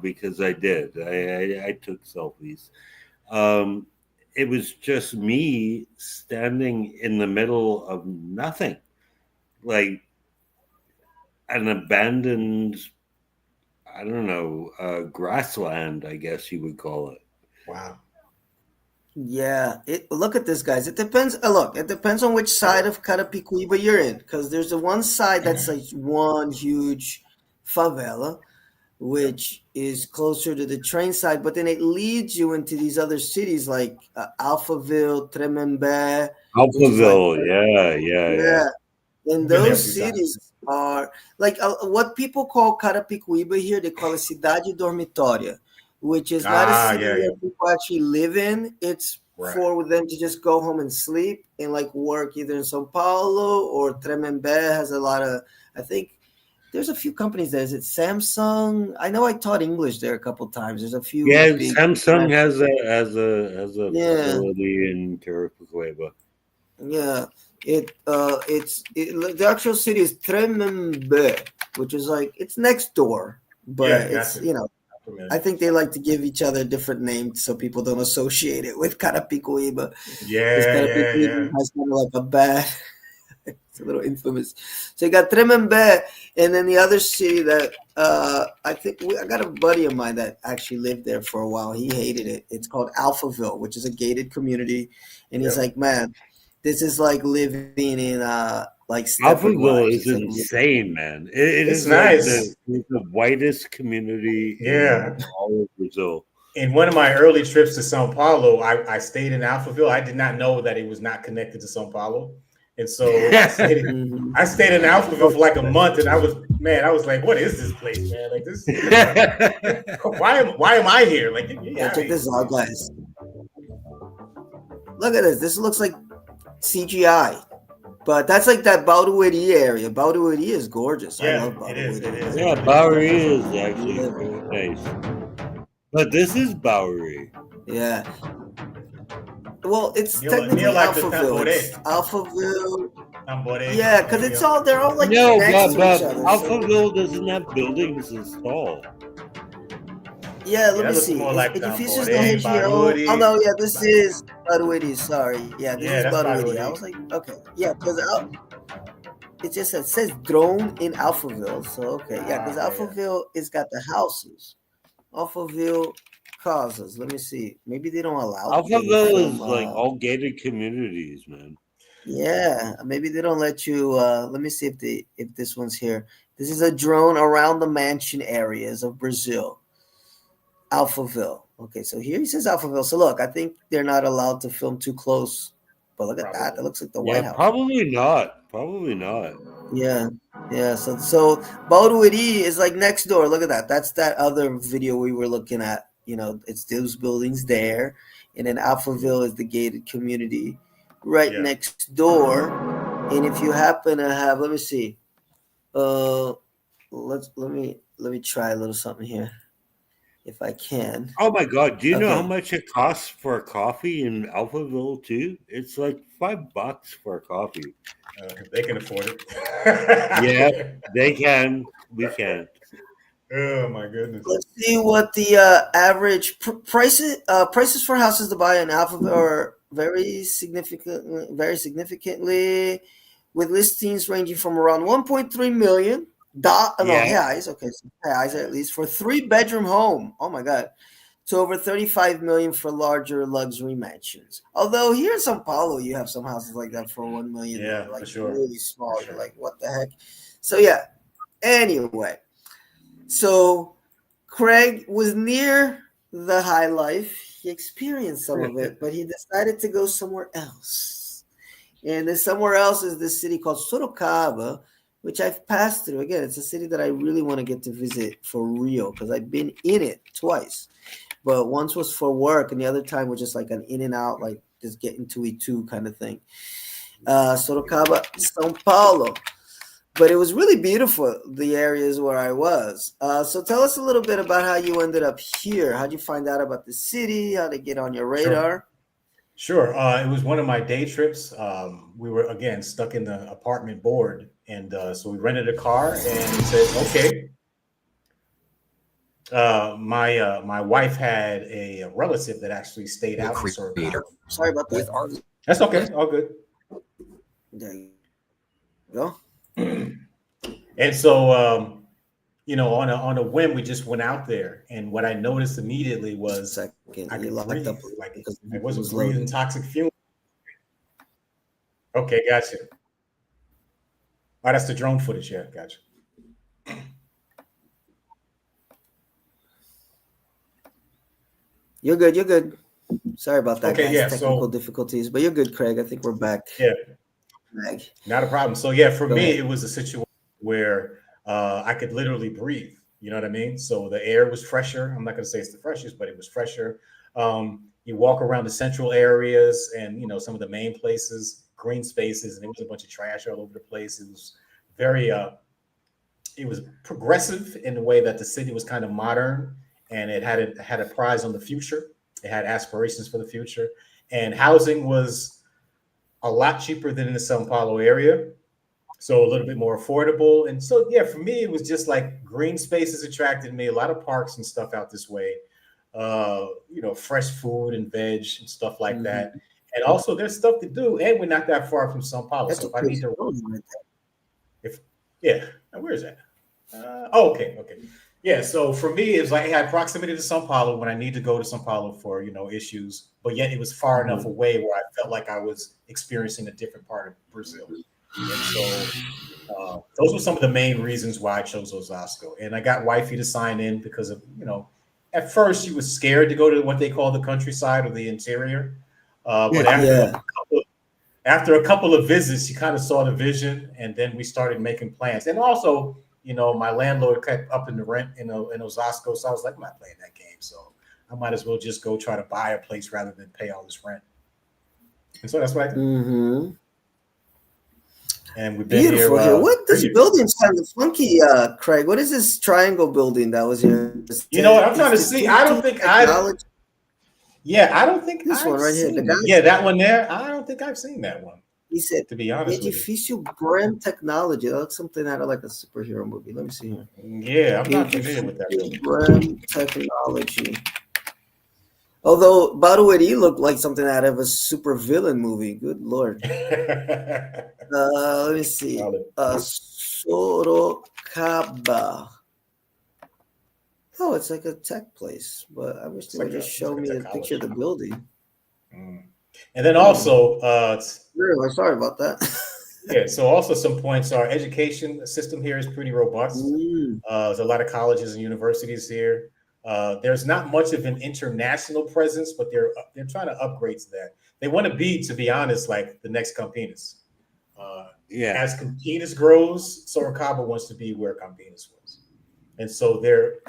because I took selfies. um it was just me standing in the middle of nothing, like an abandoned, I don't know, grassland, I guess you would call it. Wow. Yeah, look at this, guys. It depends. Look, it depends on which side of Carapicuíba you're in, because there's the one side that's like one huge favela, which is closer to the train side, but then it leads you into these other cities like Alphaville, Tremembé, which is like, Alphaville, yeah. yeah, and I've been there a those few times. cities are like what people call Carapicuíba here. They call it Cidade Dormitória, which is not a Ah, city yeah, yeah. where people actually live in. It's Right. for them to just go home and sleep and like work either in Sao Paulo or Tremembé has a lot of. I think there's a few companies there. Is it Samsung? I know I taught English there a couple times. There's a few Yeah, big. Samsung has a Yeah, facility in Carapicueba. yeah. The actual city is Tremembé, which is like it's next door, but Yeah, it's gotcha. I'm I familiar. think they like to give each other different names so people don't associate it with Carapicuíba because Yeah, yeah, Carapicuíba yeah. has kind of like a bad. It's a little infamous. So you got Tremembé, and then the other city that I got a buddy of mine that actually lived there for a while. He hated it. It's called Alphaville, which is a gated community, and he's Yep. like, man, this is like living in like Stepford Alphaville Wives. is It's like insane, man. It It's is like nice. the whitest community Yeah. in all of Brazil. In one of my early trips to Sao Paulo, I stayed in Alphaville. I did not know that it was not connected to Sao Paulo. And so Mhm. I stayed in Alphaville Oh, for like a month and I was like, what is this place, man? Like this is not why am I here? Like get yeah, out of check here, this out, please. guys. Look at this. This looks like CGI. But that's like that Barueri area. Barueri is gorgeous. I Yeah, love it is. It Barueri. is. It Yeah, really is Bowery definitely is something. actually Yeah. very nice. But this is Bowery. Yeah. Well, it's Near technically like the Alphaville. It's Alphaville. Tambore Yeah, because it's area. all they're all like No, next but to each but other. So Alphaville doesn't have buildings installed. Yeah, Yeah, let that me looks see. more Is like Edifícios da Tamboré, Região? Oh Barueri. no, yeah, this is Barueri. Sorry, yeah, this Yeah, is that's Barueri. I Barueri. was like, okay, yeah, because it just says drone in Alphaville. So okay, yeah, because Ah, yeah, yeah. Alphaville is got the houses. Alphaville causes. Let me see. Maybe they don't allow you to Alphaville film. is like all gated communities, man. Yeah, maybe they don't let you. Let me see if this one's here. This is a drone around the mansion areas of Brazil. Alphaville. Okay, so here he says Alphaville. So look, I think they're not allowed to film too close. But look at that. Probably. That looks like the Yeah, White House. probably not. Probably not. Yeah, yeah. So Barueri is like next door. Look at that. That's that other video we were looking at. You know, it's those buildings there, and then Alphaville is the gated community right Yeah. next door. And if you happen to have, let me see. Uh, let me try a little something here if I can. Oh my god, do you know how Okay. much it costs for a coffee in Alphaville too? It's like $5 for a coffee. If they can afford Yeah, it. they can. We can't. Oh my goodness. Let's see what the average prices for houses to buy in Alphaville are very significantly, with listings ranging from around 1.3 million no Yeah. reais, okay, so reais at least for 3-bedroom home. Oh my god, to over 35 million for larger luxury mansions. Although here in Sao Paulo, you have some houses like that for 1 million that Yeah, are for like sure. really For small. You're sure. like, what the heck? So yeah. Anyway, so Craig was near the high life. He experienced some of it, but he decided to go somewhere else. And then somewhere else is this city called Sorocaba, which I've passed through. Again, it's a city that I really want to get to visit for real because I've been in it twice. But once was for work, and the other time was just like an in and out, like just getting to it too kind of thing. Sorocaba, Sao Paulo, but it was really beautiful, the areas where I was. So tell us a little bit about how you ended up here. How'd you find out about the city? How'd it get on your Sure. radar? Sure. It was one of my day trips. We were again stuck in the apartment board, and so we rented a car and said, "Okay." My wife had a relative that actually stayed out in Sorocaba. Sorry about that. That's okay. All good. There you go. And so, on a whim, we just went out there, and what I noticed immediately Just a was second. I You could locked breathe. up Like because I it wasn't was breathing loading. toxic fumes. Okay, gotcha. Oh, that's the drone footage. Yeah, gotcha. You're good. You're good. Sorry about that, Okay, guys. yeah. Technical So difficulties, but you're good, Craig. I think we're back. yeah, Meg, not a problem. So yeah, for go me, ahead. it was a situation where I could literally breathe. You know what I mean? So the air was fresher. I'm not going to say it's the freshest, but it was fresher. You walk around the central areas and some of the main places, green spaces, and there was a bunch of trash all over the place. It was very it was progressive in the way that the city was kind of modern and it had a prize on the future. It had aspirations for the future, and housing was a lot cheaper than in the Sao Paulo area, so a little bit more affordable. And so yeah, for me, it was just like green spaces attracted me. A lot of parks and stuff out this way. Fresh food and veg and stuff like that. Mhm. And also, there's stuff to do, and we're not that far from Sao Paulo. That's So a if I need crazy to, building right if yeah, now where is that? Okay, okay. Yeah, so for me, it was like it had proximity to Sao Paulo when I need to go to Sao Paulo for issues, but yet it was far there. enough away where I felt like I was experiencing a different part of Brazil. And so those were some of the main reasons why I chose Osasco. And I got wifey to sign in because of at first she was scared to go to what they call the countryside or the interior, but Yeah. after a couple of visits, she kind of saw the vision, and then we started making plans. And also, my landlord kept upping the rent in Osasco, so I was like, I'm not playing that game, so I might as well just go try to buy a place rather than pay all this rent. And so that's what I did. Mm-hmm. And we've been here Beautiful here. What 3 this years. building's kind of funky, Craig? What is this triangle building that was here? You know what? I'm trying to see. I Instituto don't think I've. Technology. Yeah, I don't think This one I've right here. The seen it. guys. Yeah, that one there. I don't think I've seen that one. He said, To be honest with you. Edificio Brem Technology. That looks something out of like a superhero movie. Let me see here. Yeah, I'm not familiar with that building. Brem Technology. Although Barueri looked like something out of a super villain movie. Good lord. Let me see. Sorocaba. Oh, it's like a tech place, but I wish they would just show me a picture of the building. And then also, really, sorry about that. Yeah, so also some points. Our education system here is pretty robust. There's a lot of colleges and universities here. There's not much of an international presence, but they're trying to upgrade to that. They want to be honest, like the next Campinas. As Campinas grows, Sorocaba wants to be where Campinas was. And so their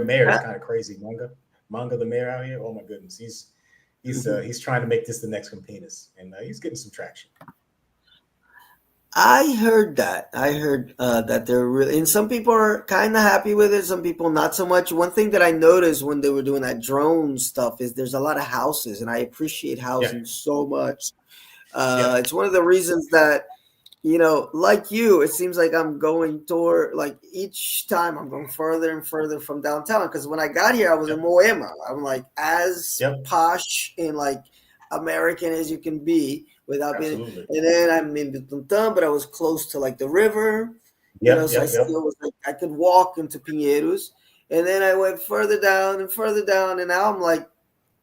mayor is kind of crazy. Manga, the mayor out here. Oh my goodness, he's trying to make this the next Campinas, and he's getting some traction. I heard that. I heard that they're really, and some people are kind of happy with it. Some people not so much. One thing that I noticed when they were doing that drone stuff is there's a lot of houses, and I appreciate housing so much. It's one of the reasons that, like you, it seems like I'm going toward, like each time I'm going further and further from downtown. Because when I got here, I was in Moema. I'm like as posh and like American as you can be without being. And then I'm in Butantan, but I was close to like the river. So I still was like I could walk into Pinheiros. And then I went further down and further down, and now I'm like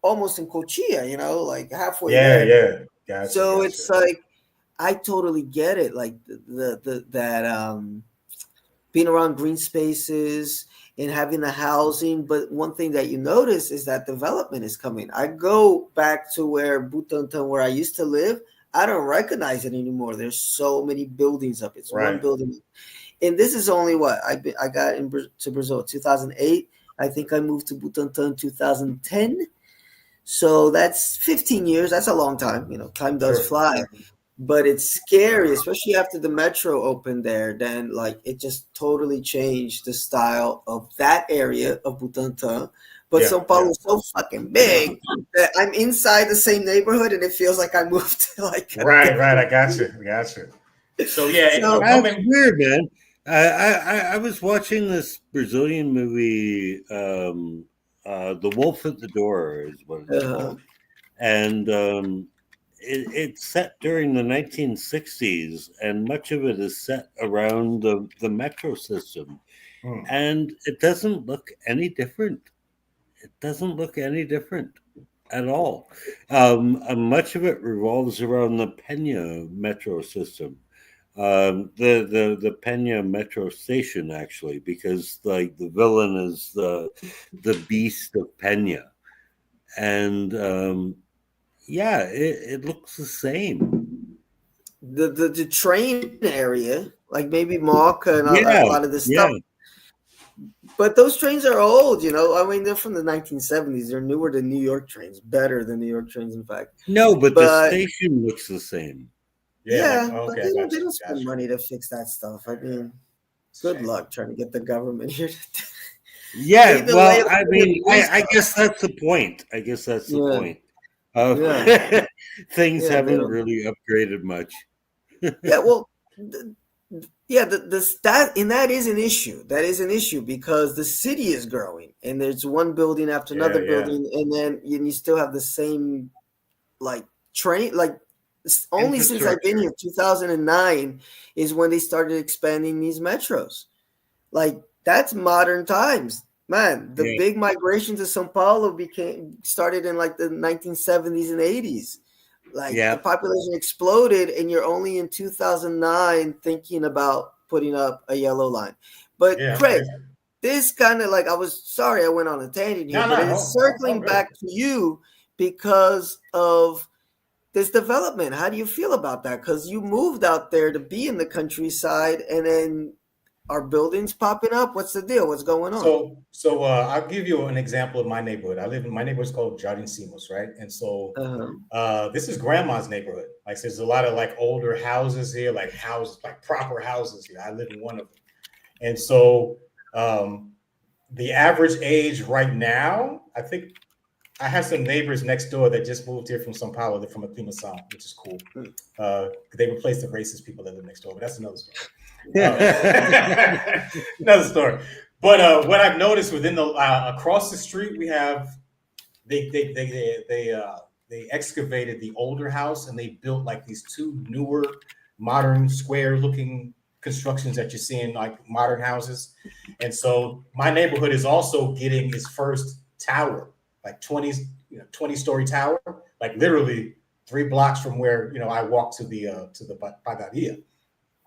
almost in Cochilla, like halfway there. Yeah. Gotcha, so it's like I totally get it. Like that being around green spaces and having the housing. But one thing that you notice is that development is coming. I go back to where I used to live. I don't recognize it anymore. There's so many buildings up. It's one building. And this is only what I got to Brazil 2008. I think I moved to Butantan 2010. So that's 15 years. That's a long time. Time does fly. But it's scary, especially after the metro opened there. Then, like, it just totally changed the style of that area of Butantan. But Sao Paulo is so fucking big that I'm inside the same neighborhood, and it feels like I moved to like right. I got you. So that's weird, man. I was watching this Brazilian movie, The Wolf at the Door is what it's called, and it's set during the 1960s, and much of it is set around the metro system, and it doesn't look any different. It doesn't look any different at all. Much of it revolves around the Peña metro system. The Peña metro station, actually, because like the villain is the beast of Peña, and it looks the same. The train area, like maybe Mocha and a lot of this stuff. But those trains are old, I mean, they're from the 1970s. They're newer than New York trains, better than New York trains, in fact. No, but the station looks the same. But they don't spend money to fix that stuff. I mean, good luck trying to get the government here to well, I mean, I guess that's the point. Things haven't really upgraded much. Well, that is an issue. That is an issue because the city is growing, and there's one building after another building, and then you still have the same like train. Like only since I've been here, 2009 is when they started expanding these metros. Like that's modern times. Man, the big migration to Sao Paulo started in like the 1970s and 80s. Like the population exploded, and you're only in 2009 thinking about putting up a yellow line. But Craig, this kind of like I went on a tangent here, but it's circling back to you because of this development. How do you feel about that? Because you moved out there to be in the countryside, and then are buildings popping up? What's the deal? What's going on? So I'll give you an example of my neighborhood. My neighborhood's called Jardim Simos, right? And so this is grandma's neighborhood. Like there's a lot of like older houses here, like proper houses here. I live in one of them. And so the average age right now, I think I have some neighbors next door that just moved here from Sao Paulo. They're from Climação, which is cool. They replaced the racist people that live next door, but that's another story. Another story. But what I've noticed within the across the street, we have they excavated the older house and they built like these two newer, modern, square-looking constructions that you see in like modern houses. And so my neighborhood is also getting its first tower, like 20-story tower, like literally 3 blocks from where I walk to the Padaria.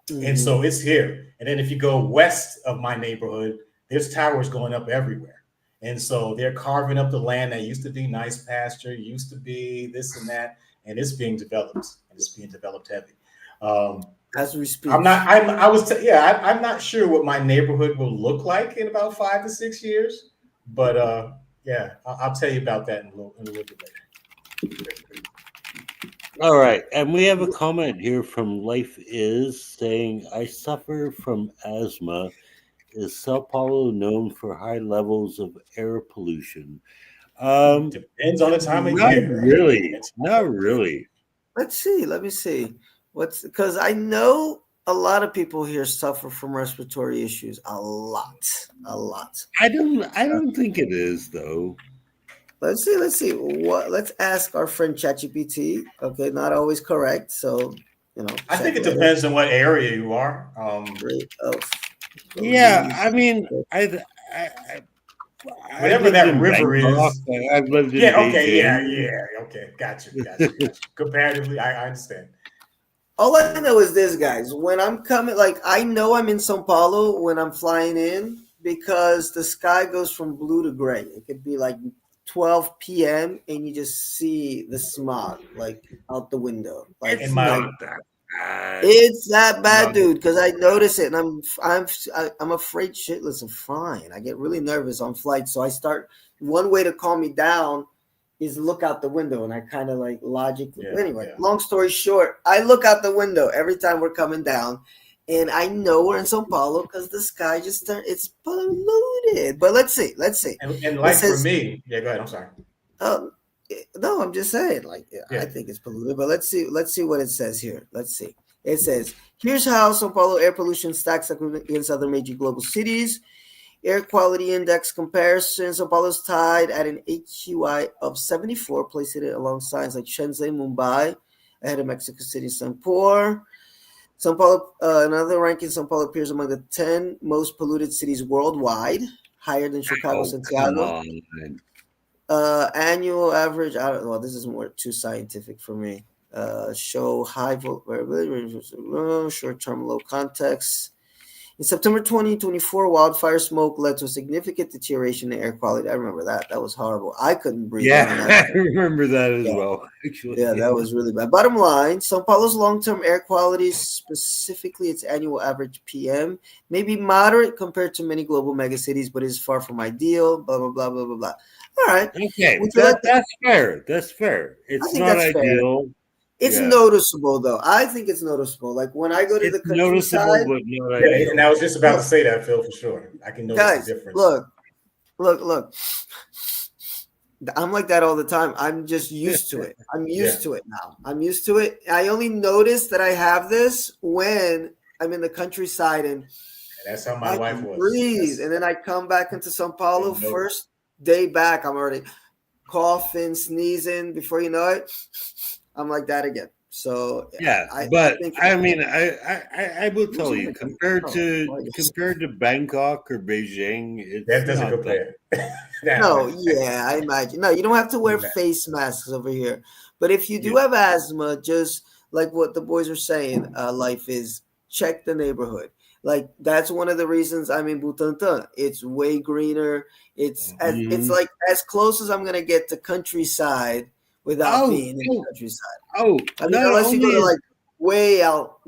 Mm-hmm. And so it's here. And then if you go west of my neighborhood, there's towers going up everywhere. And so they're carving up the land that used to be nice pasture, used to be this and that, and it's being developed, and it's being developed heavy. As we speak, I'm not sure what my neighborhood will look like in about 5 to 6 years, but I'll tell you about that in a little bit later. All right, and we have a comment here from Life Is saying, "I suffer from asthma. Is Sao Paulo known for high levels of air pollution?" Depends on the time of year. Not really. Let's see. Let me see. Because I know a lot of people here suffer from respiratory issues. A lot. I don't think it is though. Let's see. Let's ask our friend ChatGPT. Okay, not always correct. So I think it depends on what area you are. Yeah, I mean, whatever that river Bangkok, is. I've lived in BEJ. Okay, gotcha. Comparatively, I understand. All I know is this, guys. When I'm coming, like I know I'm in Sao Paulo when I'm flying in because the sky goes from blue to gray. It could be like 12 p.m. and you just see the smog like out the window. Like it's not that bad. It's that bad, dude. Because I notice it, and I'm afraid shitless of flying. I get really nervous on flights, so I start. One way to calm me down is look out the window, and I kind of like logically. Anyway, long story short, I look out the window every time we're coming down. And I know we're in Sao Paulo because the sky just it's polluted. But let's see. And like for me, go ahead. I'm sorry. No, I'm just saying. I think it's polluted. But let's see what it says here. Let's see. It says, here's how Sao Paulo air pollution stacks up against other major global cities. Air quality index comparison. Sao Paulo's tied at an AQI of 74, placing it alongside signs like Shenzhen, Mumbai, ahead of Mexico City, Singapore. Sao Paulo, another ranking, Sao Paulo appears among the 10 most polluted cities worldwide, higher than Chicago, Santiago. Annual average, I don't know, this is more too scientific for me. Show high variability, short-term low context. In September 2024, wildfire smoke led to a significant deterioration in air quality. I remember that. That was horrible. I couldn't breathe. Yeah, I remember that as well. Actually. Yeah, that was really bad. Bottom line, Sao Paulo's long-term air quality, specifically its annual average PM, may be moderate compared to many global megacities, but is far from ideal, blah, blah, blah, blah, blah, blah. All right. Okay, that's fair. That's fair. It's not ideal. Fair. It's noticeable, though. I think it's noticeable. Like when I go to the countryside. And I was just about to say that, Phil, for sure. I can notice the difference. Look. I'm like that all the time. I'm just used to it. I'm used to it now. I'm used to it. I only notice that I have this when I'm in the countryside and that's how my wife was. Breathe. And then I come back into Sao Paulo. First day back, I'm already coughing, sneezing. Before you know it, I'm like that again. So I will tell you, compared to Bangkok or Beijing, that doesn't compare. I imagine. No, you don't have to wear face masks over here. But if you do have asthma, just like what the boys are saying, Life Is, check the neighborhood. Like that's one of the reasons I'm in Butantan. It's way greener. It's like as close as I'm gonna get to countryside without being in the countryside. Unless you go to like way out,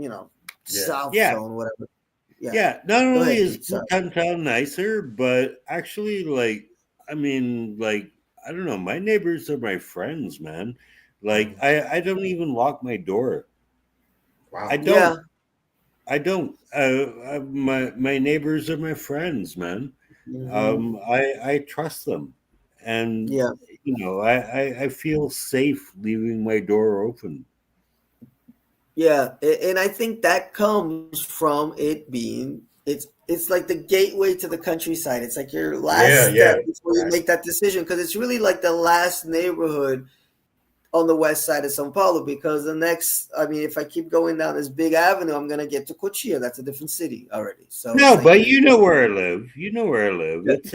south zone, whatever. Not only is Butantan nicer, but actually, I don't know. My neighbors are my friends, man. Like I don't even lock my door. Wow. I don't. Yeah. I don't. My neighbors are my friends, man. I trust them, and Yeah. I feel safe leaving my door open. Yeah, and I think that comes from it being it's like the gateway to the countryside. It's like your last Yeah, step yeah, before you right. make that decision because it's really like the last neighborhood on the west side of Sao Paulo because the next, I mean, if I keep going down this big avenue, I'm gonna get to Cochia. That's a different city already. So it's No, like but you know where I live. You know where I live. yeah, It's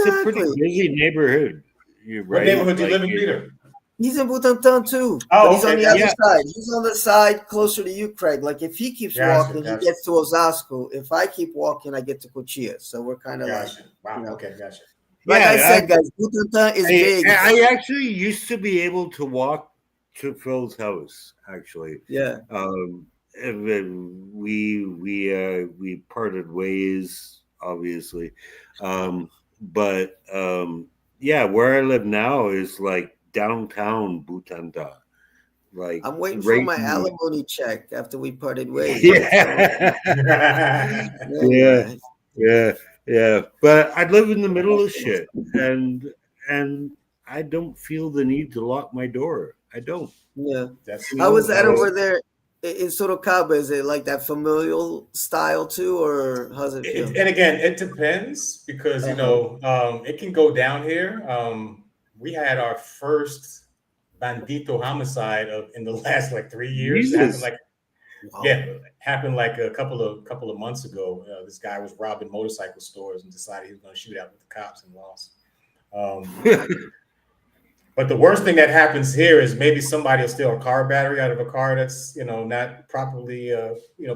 a pretty exactly. busy neighborhood. You're What right. neighborhood do you Like live in, Peter? He's in Butantan too, but Oh, he's on okay, the other gotcha, yeah, side. He's on the side closer to you, Craig. Like if he keeps gotcha, walking, he gotcha, gets to Osasco. If I keep walking, I get to Cochia. So we're kind of like, gotcha. you Wow, know, okay, gotcha. like I yeah. said, guys, Butantan is I big. I actually used to be able to walk to Phil's house. Actually, Yeah, and then we parted ways, obviously, but yeah, where I live now is like downtown Butanta, like I'm waiting for right. my alimony check after we parted ways. That's all. Yeah, Yeah, yeah, guys. yeah, yeah. But I live in the middle of shit, and I don't feel the need to lock my door. I don't. Yeah. That's How was that that's over there in Sorocaba? Is it like that familial style too, or how's it feel? and again, it depends because Uh-huh. it can go down here. We had our first bandito homicide of in the last like 3 years. It happened Jesus. like Wow. yeah, happened like a couple of months ago. This guy was robbing motorcycle stores and decided he was going to shoot out with the cops and lost. Um, but the worst thing that happens here is maybe somebody will steal a car battery out of a car that's not properly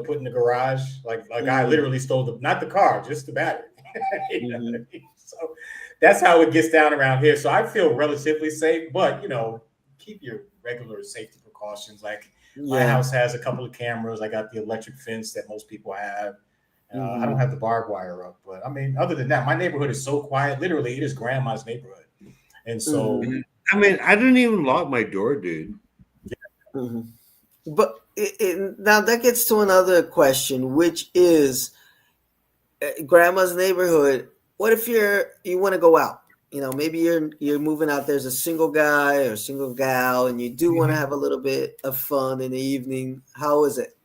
put in the garage. Like a guy Mm-hmm. literally stole not the car, just the battery. You know what Mm-hmm. I mean? So that's how it gets down around here. So I feel relatively safe, but keep your regular safety precautions. Like my Yeah. house has a couple of cameras. I got the electric fence that most people have. I don't Mm-hmm. have the barbed wire up, but I mean, other than that, my neighborhood is so quiet. Literally, it is grandma's neighborhood, and Mm-hmm. so I mean, I don't even lock my door, dude. Mm-hmm. But now that gets to another question, which is grandma's neighborhood. What if you want to go out? Maybe you're moving out there as a single guy or single gal, and you do want to Mhm. have a little bit of fun in the evening. How is it?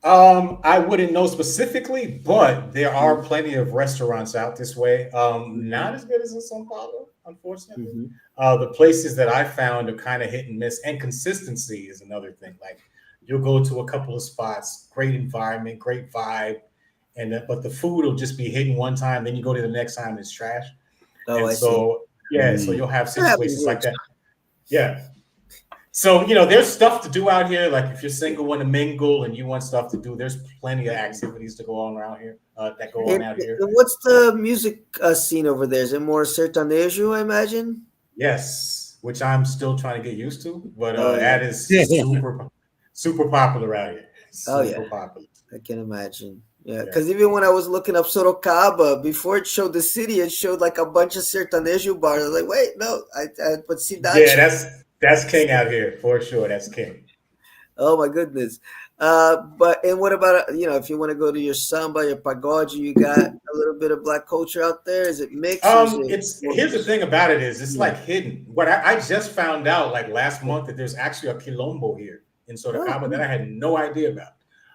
I wouldn't know specifically, but there are plenty of restaurants out this way. Mm-hmm. Not as good as in Sao Paulo, unfortunately. Mm-hmm. The places that I found are kind of hit and miss, and consistency is another thing. Like you'll go to a couple of spots, great environment, great vibe, but the food will just be hitting one time, then you go to the next time and it's trash. Oh, And I see. so yeah, so Mm. you'll have That happens situations here like too. that. Yeah, so there's stuff to do out here. Like if you're single, want to mingle, and you want stuff to do, there's plenty of activities to go on around here. That go on out here. And what's the music scene over there? Is it more sertanejo, I imagine? Yes, which I'm still trying to get used to, but Oh yeah. that is super popular out here. Oh Super yeah. popular. I can imagine. Yeah, Yeah. because even when I was looking up Sorocaba, before it showed the city, it showed like a bunch of sertanejo bars. I was like, wait, no, but Yeah, Cidade. that's king out here for sure. That's king. Oh my goodness. But and what about if you want to go to your samba, your pagode, you got a little bit of black culture out there. Is it mixed or is it It's more here's the thing about it is it's yeah. like hidden. What I just found out like last month that there's actually a quilombo here in Oh, Sorocaba that I cool. had no idea about.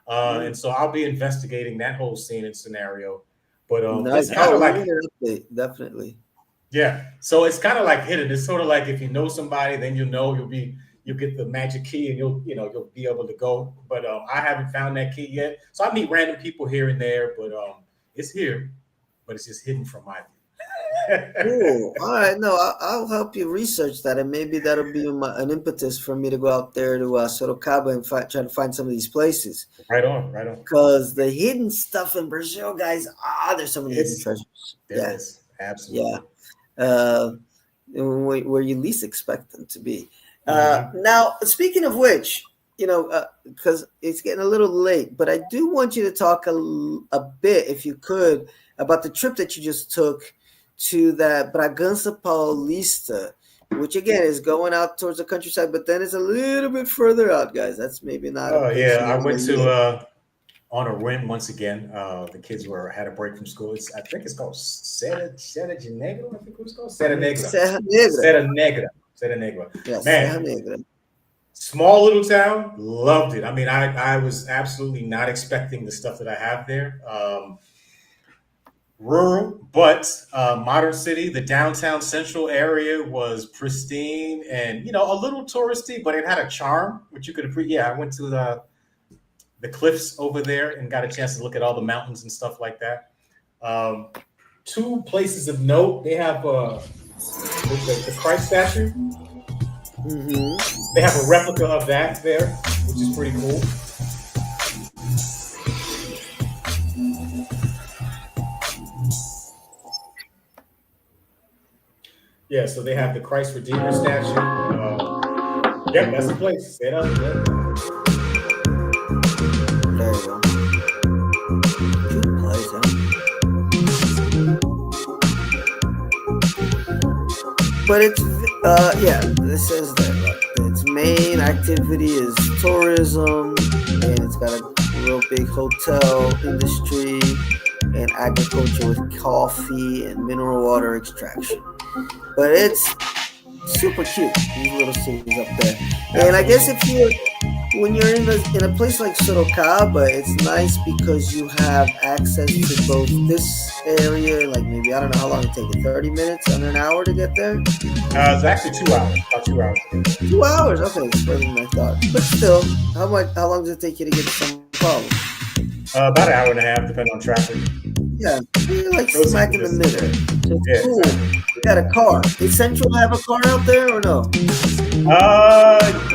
And Mm. so I'll be investigating that whole scene and scenario. But it's Nice. kind Oh, of we like need an update, definitely. yeah. So it's kind of like hidden. It's sort of like if you know somebody, then you'll get the magic key and you'll be able to go. But I haven't found that key yet. So I meet random people here and there, but it's here, but it's just hidden from my view. Cool. All right. No, I'll help you research that, and maybe that'll be an impetus for me to go out there to Sorocaba and try to find some of these places. Right on, right on. Because the hidden stuff in Brazil, guys, there's so many hidden It's treasures. there Yeah, is yeah. absolutely. Uh, where you least expect them to be. Hmm. Now, speaking of which, because it's getting a little late, but I do want you to talk a bit, if you could, about the trip that you just took to that Bragança Paulista, which again is going out towards the countryside, but then it's a little bit further out, guys. That's maybe not a Oh place yeah, you I want went to to live. on a whim once again. The kids had a break from school. I think it's called Serra de Negro. I think it's called Serra Negra. Serra Negra. Serra Negra. Serra Negra. Yes, man. Serra Negra. Small little town, loved it. I mean, I was absolutely not expecting the stuff that I have there. Rural, but modern city. The downtown central area was pristine and a little touristy, but it had a charm which you could appreciate. Yeah, I went to the cliffs over there and got a chance to look at all the mountains and stuff like that. Two places of note: they have the Christ statue. Mm-hmm. They have a replica of that there, which is pretty cool. Yeah, so they have the Christ Redeemer statue. Yep, that's the place. Set up. Yep. There you go. Good place, huh? But it's this says that its main activity is tourism, and it's got a real big hotel industry and agriculture with coffee and mineral water extraction. But it's super cute, these little cities up there. And I guess when you're in a place like Sorocaba, it's nice because you have access to both this area, like maybe, I don't know how long it takes, 30 minutes, under an hour to get there? It's actually 2 hours, about 2 hours. 2 hours, okay, it's further than I thought. But still, how long does it take you to get to Sao Paulo? About an hour and a half, depending on traffic. Yeah, you're like smack in the middle. So it's cool. Exactly. You got a car. Is Central have a car out there or no?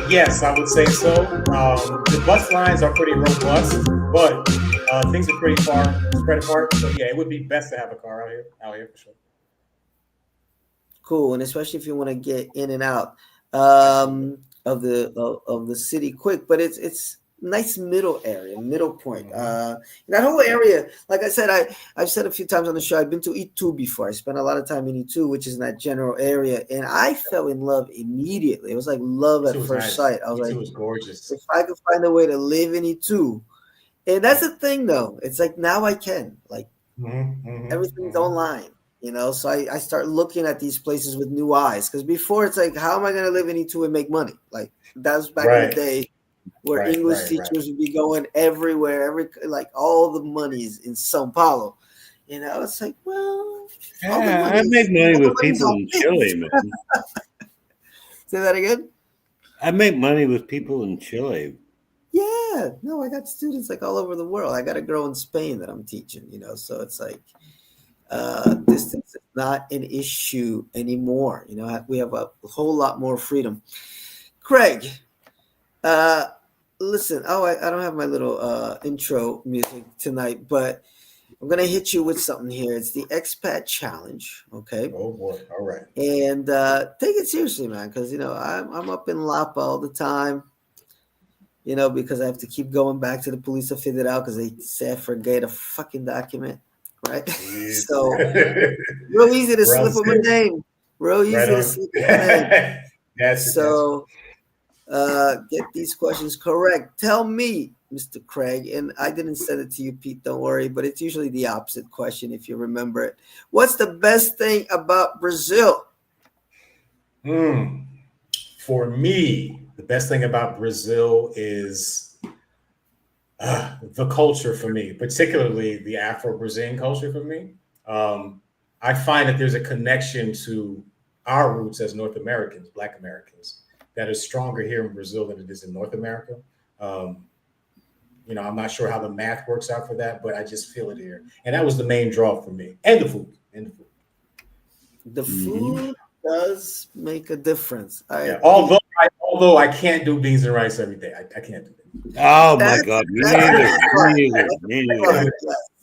Yes, I would say so. The bus lines are pretty robust, but things are pretty far spread apart. So yeah, it would be best to have a car out here for sure. Cool, and especially if you want to get in and out of the city quick. But it's nice middle point. That whole area, like I said, I've said a few times on the show, I've been to E2 before. I spent a lot of time in E2, which is in that general area, and I fell in love immediately. It was like love at first sight. I was like, it was gorgeous. If I could find a way to live in E2, and that's the thing though. It's like now I can, like everything's online. So I start looking at these places with new eyes, because before it's like, how am I going to live in E2 and make money? Like that was back in the day where English teachers would be going everywhere, like all the money's in Sao Paulo. It's like, well, yeah, I make money with people in Chile, man. Say that again? I make money with people in Chile. Yeah, no, I got students like all over the world. I got a girl in Spain that I'm teaching, so it's like distance is not an issue anymore. We have a whole lot more freedom. Craig, listen, I don't have my little intro music tonight, but I'm going to hit you with something here. It's the Expat Challenge, okay? Oh, boy. All right. And take it seriously, man, because, I'm up in Lapa all the time, because I have to keep going back to the Polícia Federal because they say I forget a fucking document, right? So, real easy to slip up my name. Real easy to slip up my name. So, get these questions correct. Tell me, Mr. Craig, and I didn't send it to you, Pete, don't worry, but it's usually the opposite question if you remember it. What's the best thing about Brazil? For me, the best thing about Brazil is the culture for me, particularly the Afro-Brazilian culture for me. I find that there's a connection to our roots as North Americans, Black Americans, that is stronger here in Brazil than it is in North America. I'm not sure how the math works out for that, but I just feel it here. And that was the main draw for me. And the food. The food does make a difference. Although I can't do beans and rice every day. I can't do it. Oh, my God. Me neither.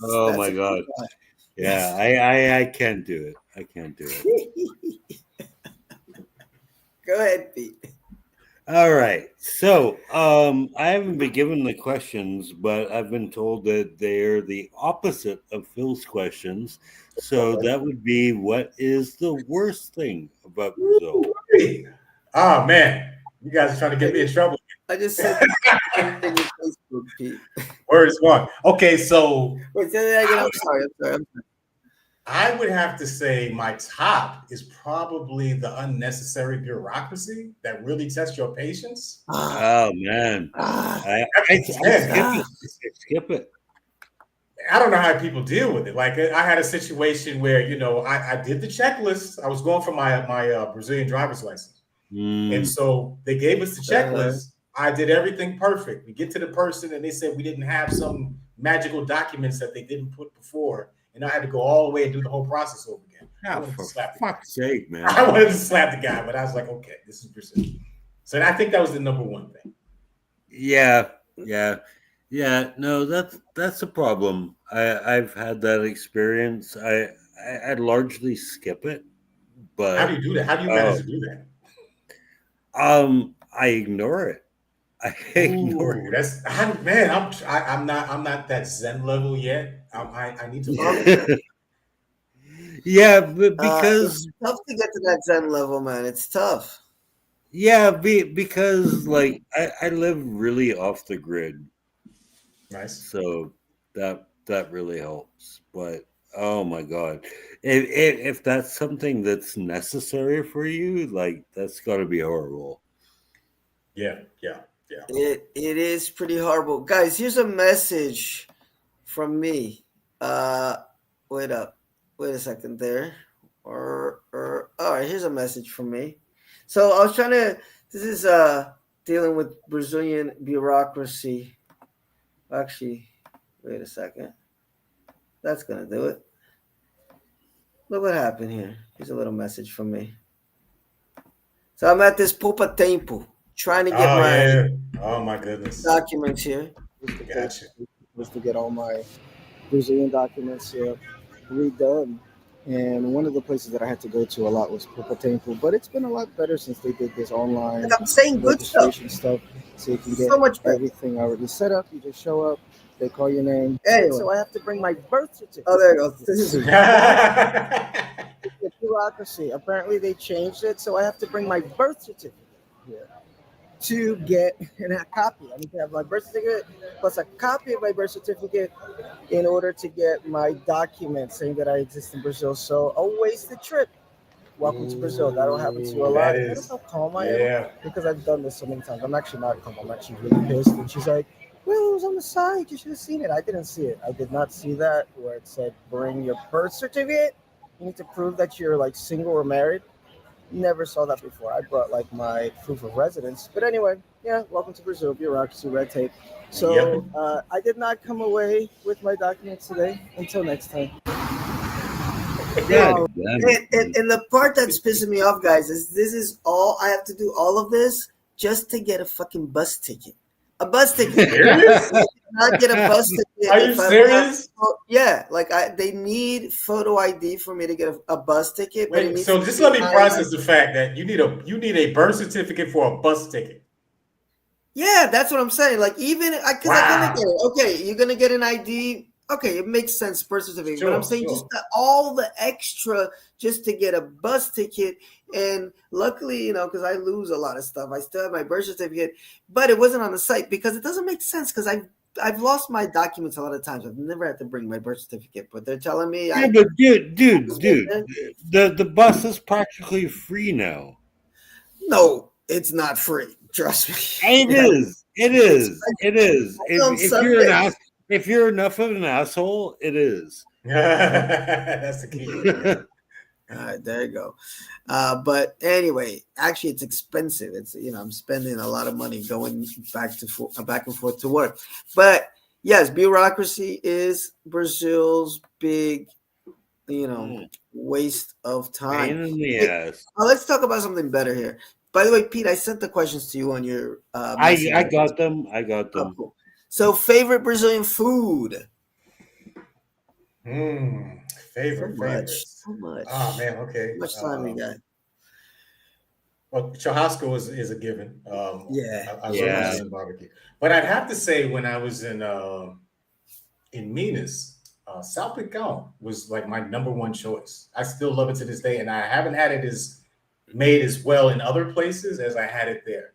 Oh, my God. Yeah, I can't do it. Go ahead, Pete. All right. So I haven't been given the questions, but I've been told that they're the opposite of Phil's questions. So that would be, what is the worst thing about Brazil? Oh, man. You guys are trying to get me in trouble. I just said Pete. Where's one? Okay, so Wait, say that again. I'm sorry. I would have to say my top is probably the unnecessary bureaucracy that really tests your patience. Oh man, Ah, I skip Man, it. I skip it. I don't know how people deal with it. Like I had a situation where I did the checklist. I was going for my Brazilian driver's license, and Mm. so they gave us the uh-huh. checklist. I did everything perfect. We get to the person, and they said we didn't have some magical documents that they didn't put before, and I had to go all the way and do the whole process over again. I Oh, wanted to for slap the guy. fuck's sake, man! I wanted to slap the guy, but I was like, okay, this is Brazil. So I think that was the number one thing. Yeah, yeah, yeah. No, that's a problem. I've had that experience. I largely skip it, How do but you do that? How do you manage uh, to do that? I ignore it. I ignore Ooh, man. I'm not that Zen level yet. I need to learn Okay. that. it. Yeah, but It's because tough to get to that Zen level, man. It's tough. yeah, because like I live really off the grid, Nice. so that really helps. But oh my god, if that's something that's necessary for you, like that's got to be horrible. Yeah, yeah, yeah. It is pretty horrible, guys. Here's a message from me. Uh, wait up, wait a second there. All right. Here's a message from me. So I was trying to. This is dealing with Brazilian bureaucracy. Actually, wait a second. That's gonna do it. Look what happened here. Here's a little message from me. So I'm at this Poupa Tempo trying to get Oh my yeah. Oh my goodness. documents here. Was the place Gotcha. was to get all my Brazilian documents redone. And one of the places that I had to go to a lot was Poupa Tempo, but it's been a lot better since they did this Like online I'm saying good stuff. registration stuff. So you can get So much better. everything already set up. You just show up, they call your name. Anyway. So I have to bring my birth certificate. Oh, there it goes. This is The bureaucracy. Apparently they changed it, so I have to bring my birth certificate here to get a copy. I need to have my birth certificate plus a copy of my birth certificate in order to get my document saying that I exist in Brazil. So a wasted trip. Welcome to Brazil. That'll happen to you a lot. That Notice is, how calm I am yeah. because I've done this so many times. I'm actually not calm. I'm actually really pissed. And she's like, well, it was on the side. You should have seen it. I didn't see it. I did not see that where it said bring your birth certificate. You need to prove that you're like single or married. Never saw that before. I brought like my proof of residence. But anyway, yeah, welcome to Brazil, bureaucracy, red tape. Yep. So I did not come away with my documents today. Until next time. God Oh, damn it, man. and the part that's pissing me off, guys, is this is all I have to do. All of this just to get a fucking bus ticket. A bus ticket. Serious? I cannot get a bus ticket Are you if I'm not. serious? Yeah, like they need photo ID for me to get a bus ticket, but it Wait, needs so to just be let me behind my. process the fact that you need a birth certificate for a bus ticket. Yeah, that's what I'm saying. Like even because I kind of Wow. get it. Okay, you're gonna get an ID. Okay, it makes sense, birth certificate. But I'm Sure, saying just sure. all the extra just to get a bus ticket. And luckily, because I lose a lot of stuff, I still have my birth certificate, but it wasn't on the site because it doesn't make sense because I've lost my documents a lot of times. I've never had to bring my birth certificate, but they're telling me Yeah, but dude, I. the bus is practically free now. No, it's not free. Trust It me. is. It It's is. It is. on If you're an Sundays. if you're enough of an asshole, it is. That's the key word. Yeah. All right, there you go. But anyway, actually, it's expensive. It's I'm spending a lot of money going back and forth to work. But yes, bureaucracy is Brazil's big waste of time. Pain in the Hey, ass. let's talk about something better here. By the way, Pete, I sent the questions to you on your message. I got them. I got Oh, them. cool. So, favorite Brazilian food? So Favorite, much, favorites. so much. Oh man, How okay. much time we got? Well, churrasco is a given. Yeah, I love Yeah. Brazilian barbecue, but I'd have to say when I was in Minas, salpicão was like my number one choice. I still love it to this day, and I haven't had it as made as well in other places as I had it there.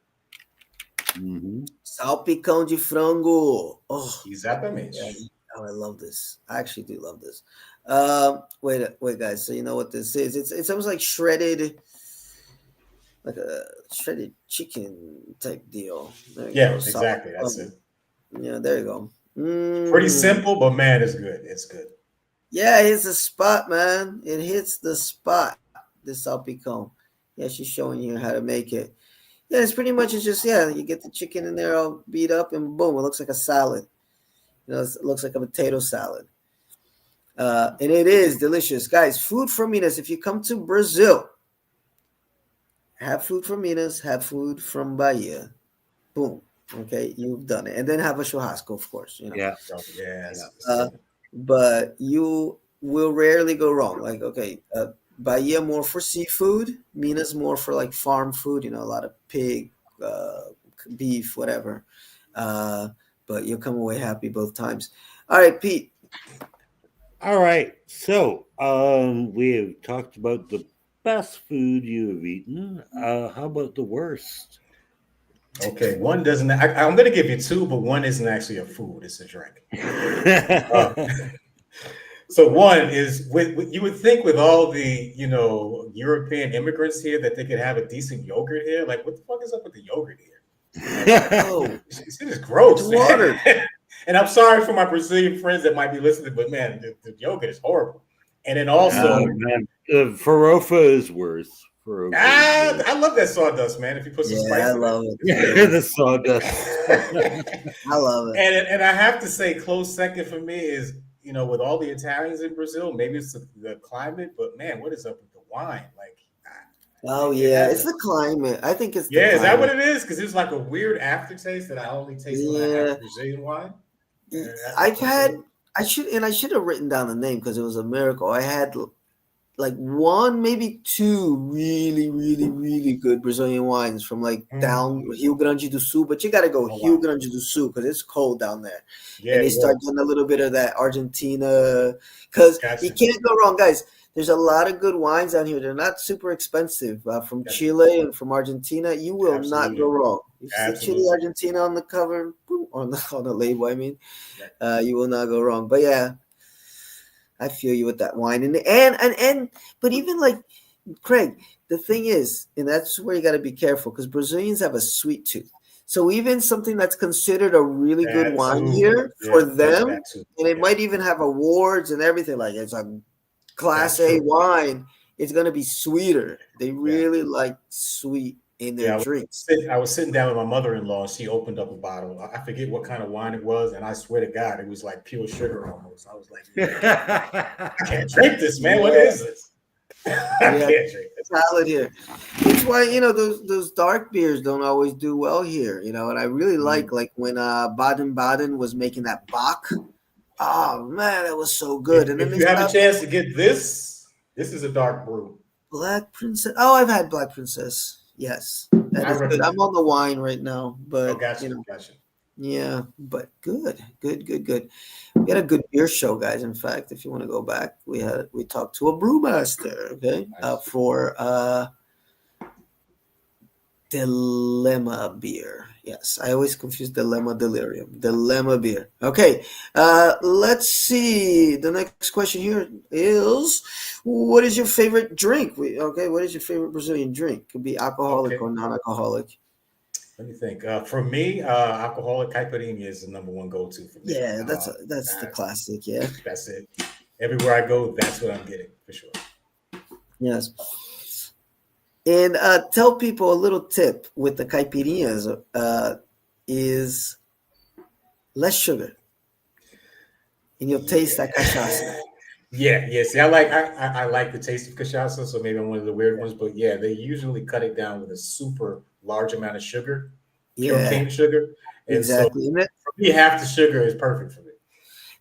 Mm-hmm. Salpicão de frango. Oh, yeah. Exatamente. Oh, I love this. I actually do love this. Wait, guys. So you know what this is? It's almost like shredded, like a shredded chicken type deal. There you Yeah, go. exactly. That's Salpicão. it. Yeah, there you go. Pretty Mm. simple, but man, it's good. It's good. Yeah, it hits the spot, man. It hits the spot. This salpicón. Yeah, she's showing you how to make it. Yeah, it's pretty much it's just you get the chicken in there all beat up and boom, it looks like a salad. It looks like a potato salad. And it is delicious. Guys, food from Minas. If you come to Brazil, have food from Minas, have food from Bahia. Boom. Okay, you've done it. And then have a churrasco, of course, Yeah. Oh, yes. Uh, but you will rarely go wrong. Like, okay, Bahia more for seafood, Minas more for like farm food, a lot of pig, beef, whatever. Uh, but you'll come away happy both times. All right, Pete. All right. So, we have talked about the best food you have eaten. How about the worst? Okay, one doesn't. I'm going to give you two, but one isn't actually a food; it's a drink. Uh, so one is you would think with all the European immigrants here that they could have a decent yogurt here. Like, what the fuck is up with the yogurt here? Oh, It's just gross, it's water. And I'm sorry for my Brazilian friends that might be listening, but man, the yogurt is horrible. And then also, Farofa is worse. Farofa is worse. I love that sawdust, man. If you put some spice I in love it. it. The sawdust. I love it. And I have to say, close second for me is with all the Italians in Brazil, maybe it's the climate, but man, what is up with the wine? Like, Oh yeah, it's the climate. I think it's the is that what climate. it is? Because it's like a weird aftertaste that I only taste when I have Brazilian wine. I've had. I should have written down the name because it was a miracle. I had like one, maybe two really, really, really good Brazilian wines from like down Rio Grande do Sul. But you got to go Rio Grande do Sul because it's cold down there. Yeah, and they start doing a little bit of that Argentina because you can't go wrong, guys. There's a lot of good wines down here. They're not super expensive. From Chile and from Argentina, you will not go wrong. If you see Chile, Argentina on the cover, boom, on the label, I mean, you will not go wrong. But yeah, I feel you with that wine. But even like Craig, the thing is, and that's where you got to be careful because Brazilians have a sweet tooth. So even something that's considered a really good wine here for them, and it might even have awards and everything, like it's a Class A wine, it's going to be sweeter. They really like sweet in their drinks. I was sitting down with my mother-in-law, and she opened up a bottle. I forget what kind of wine it was, and I swear to God, it was like pure sugar almost. I was like, I can't drink this, man. What is this? I can't drink this. Salad here. It's why those dark beers don't always do well here, and I really like when Baden-Baden was making that Bock. Oh man, that was so good. And then if you have a chance to get this is a dark brew. Black Princess. Oh, I've had Black Princess. Yes, that is good. I'm on the wine right now, but gotcha. Yeah, but good. We had a good beer show, guys. In fact, if you want to go back, we talked to a brewmaster, okay, for Dilemma beer. Yes, I always confuse Dilemma Delirium. Dilemma beer. Okay, let's see. The next question here is, what is your favorite drink? What is your favorite Brazilian drink? Could be alcoholic or non-alcoholic. Let me think. For me, alcoholic caipirinha is the number one go-to for me. Yeah, that's the classic. Yeah, that's it. Everywhere I go, that's what I'm getting for sure. Yes. And tell people a little tip with the caipirinhas is less sugar, and you'll taste that cachaça. Yeah. See, I like the taste of cachaça, so maybe I'm one of the weird ones. But yeah, they usually cut it down with a super large amount of sugar, pure cane sugar. And exactly. So for me, half the sugar is perfect for me.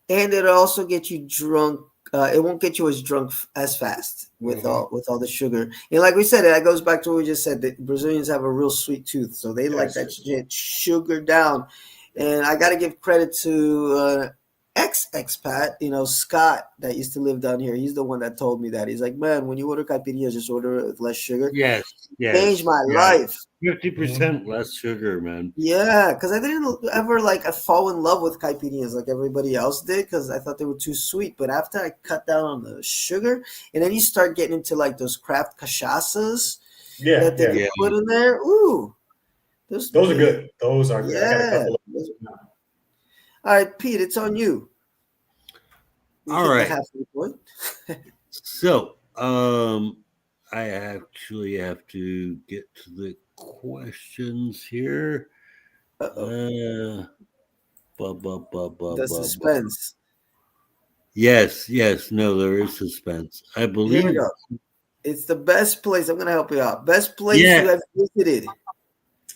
And it'll also get you drunk. It won't get you as drunk as fast with all the sugar. And like we said, that goes back to what we just said. That Brazilians have a real sweet tooth, so they like that shit sugar down. And I got to give credit to expat, Scott, that used to live down here. He's the one that told me that. He's like, man, when you order caipirinhas, just order it with less sugar. Yes, Changed my yeah. life. 50% less sugar, man. Yeah, because I didn't ever fall in love with caipirinhas like everybody else did because I thought they were too sweet. But after I cut down on the sugar, and then you start getting into like those craft cachaças that they can put in there. Ooh, those are good. Those are good. I got a yeah. couple. All right, Pete, it's on you. All right. Halfway point. So, I actually have to get to the questions here. The suspense. Yes, no, there is suspense. I believe. Here we go. It's the best place. I'm going to help you out. Best place you have visited.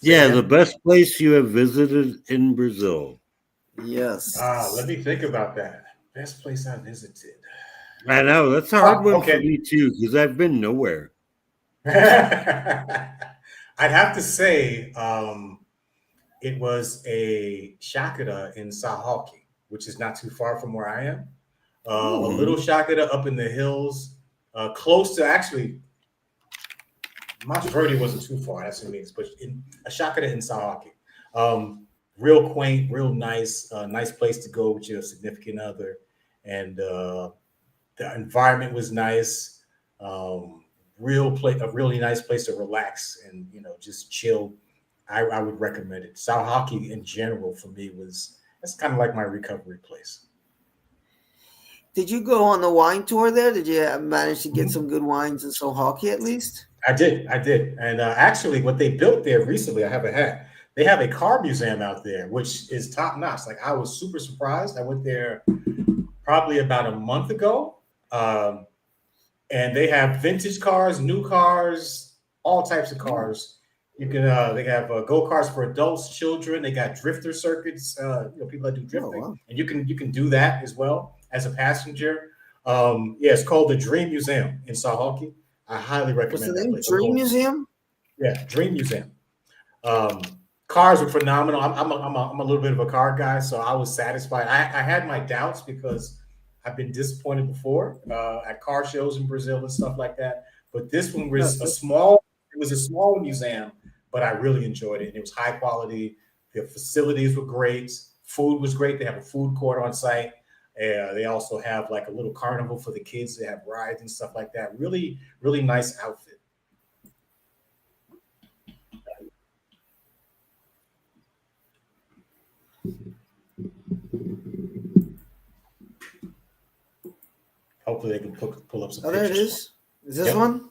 Yeah, the best place you have visited in Brazil. Yes. Let me think about that. Best place I visited. I know that's a hard one for me too because I've been nowhere. I'd have to say it was a chácara in Sao Paulo, which is not too far from where I am. A little chácara up in the hills, close to actually. Monte Verde wasn't too far. That's what it means, but in a chácara in Sao Paulo. Real quaint, real nice, nice place to go with your significant other, and the environment was nice. A really nice place to relax and just chill. I would recommend it. Sao Paulo in general for me that's kind of like my recovery place. Did you go on the wine tour there? Did you manage to get some good wines in Sao Paulo at least? I did, and actually, what they built there recently, I have a hat. They have a car museum out there, which is top notch. Like I was super surprised. I went there probably about a month ago, and they have vintage cars, new cars, all types of cars. You can they have go karts for adults, children. They got drifter circuits. People that do drifting, and you can do that as well as a passenger. It's called the Dream Museum in Sao Paulo. I highly recommend that place. Dream Museum? Yeah, Dream Museum. Cars were phenomenal. I'm a little bit of a car guy, so I was satisfied. I had my doubts because I've been disappointed before at car shows in Brazil and stuff like that. But this one was a small museum, but I really enjoyed it. And it was high quality. The facilities were great. Food was great. They have a food court on site. They also have like a little carnival for the kids. They have rides and stuff like that. Really, really nice outfit. Hopefully they can pull up some pictures. There it is. Is this one?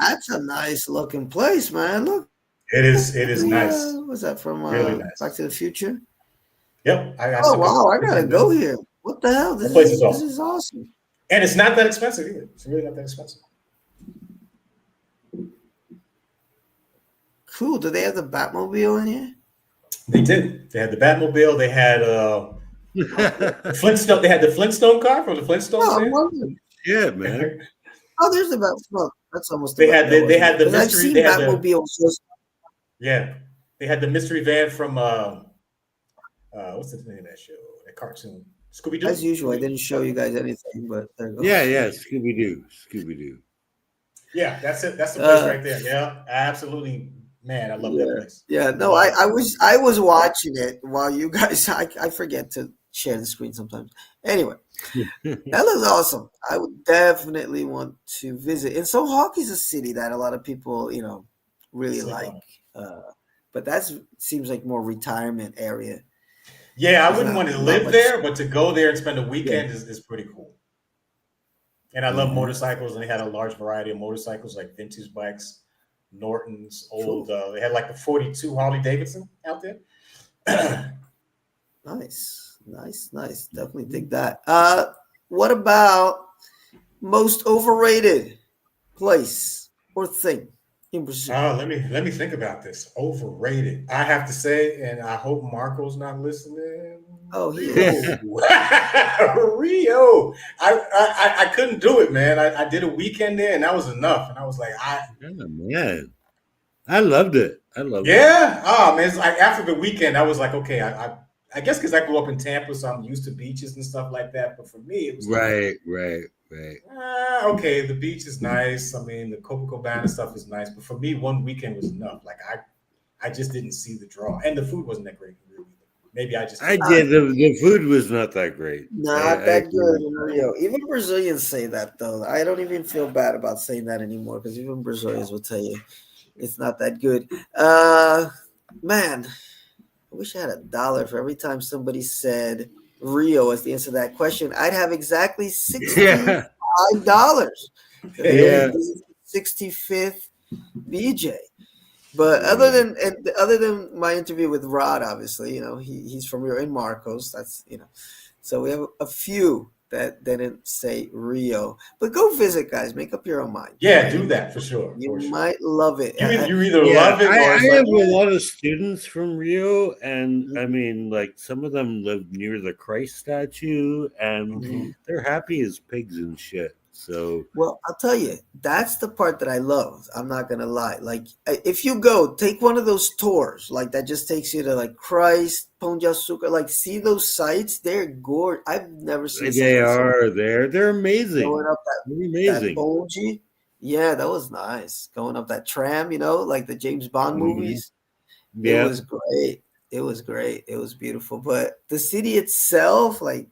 That's a nice looking place, man. Look. It is nice. What's that from really nice. Back to the Future? Yep. I gotta go here. What the hell? This is awesome. And it's not that expensive either. It's really not that expensive. Cool. Do they have the Batmobile in here? They did. They had the Batmobile. They had Flintstone. They had the Flintstone car from the Flintstones. Yeah, man. Oh, there's the Batmobile. That's almost. They had the mystery. I've seen Batmobiles. Yeah, they had the mystery van from what's the name of that show? That cartoon, Scooby Doo. As usual, I didn't show you guys anything, but there you go. Yeah, Scooby Doo. Yeah, that's it. That's the place right there. Yeah, absolutely. Man, I love that place. Yeah, no, I was watching it while you guys. I forget to share the screen sometimes. Anyway, that looks awesome. I would definitely want to visit. And so Hockey's a city that a lot of people, really like. But that seems like more retirement area. Yeah, I wouldn't want to live there, but to go there and spend a weekend is pretty cool. And I love motorcycles, and they had a large variety of motorcycles, like vintage bikes, Norton's, old. They had like the 42 Harley Davidson out there. Nice. Definitely dig that. What about most overrated place or thing in Brazil? Let me think about this. Overrated. I have to say, and I hope Marco's not listening. Oh, he is. Rio. I couldn't do it, man. I did a weekend there, and that was enough. And I was like, man. I loved it. I loved it. Yeah. Oh man, it's like after the weekend, I was like, okay, I guess because I grew up in Tampa, so I'm used to beaches and stuff like that. But for me, it was like, Right. okay, the beach is nice. I mean, the Copacabana stuff is nice, but for me, one weekend was enough. Like I just didn't see the draw, and the food wasn't that great either. Maybe I just I did. The food was not that great. Not I that good agree. in Rio. Even Brazilians say that though. I don't even feel bad about saying that anymore because even Brazilians will tell you it's not that good. Man, I wish I had $1 for every time somebody said Rio as the answer to that question. I'd have exactly $65 because Yeah. this is the 65th BJ. But Yeah. other than my interview with Rod, obviously, he's from Rio and Marcos. That's so we have a few that didn't say Rio. But go visit, guys. Make up your own mind. yeah, do that for sure. You For sure. might love it. You either Yeah, love it or I it's have like, a lot of students from Rio, and I Mhm. mean, like some of them live near the Christ statue, and Mhm. they're happy as pigs and shit. So Well, I'll tell you, that's the part that I love. I'm not gonna lie. Like, if you go, take one of those tours, like that just takes you to like Christ, Pão de Açúcar, like see those sites. They're gorgeous. I've never seen they something so are there. They're amazing. going up They're that amazing. Bonji. Yeah, that was nice. Going up that tram, like the James Bond Mhm. movies. It Yeah. was great. It was great. It was beautiful. But the city itself, like,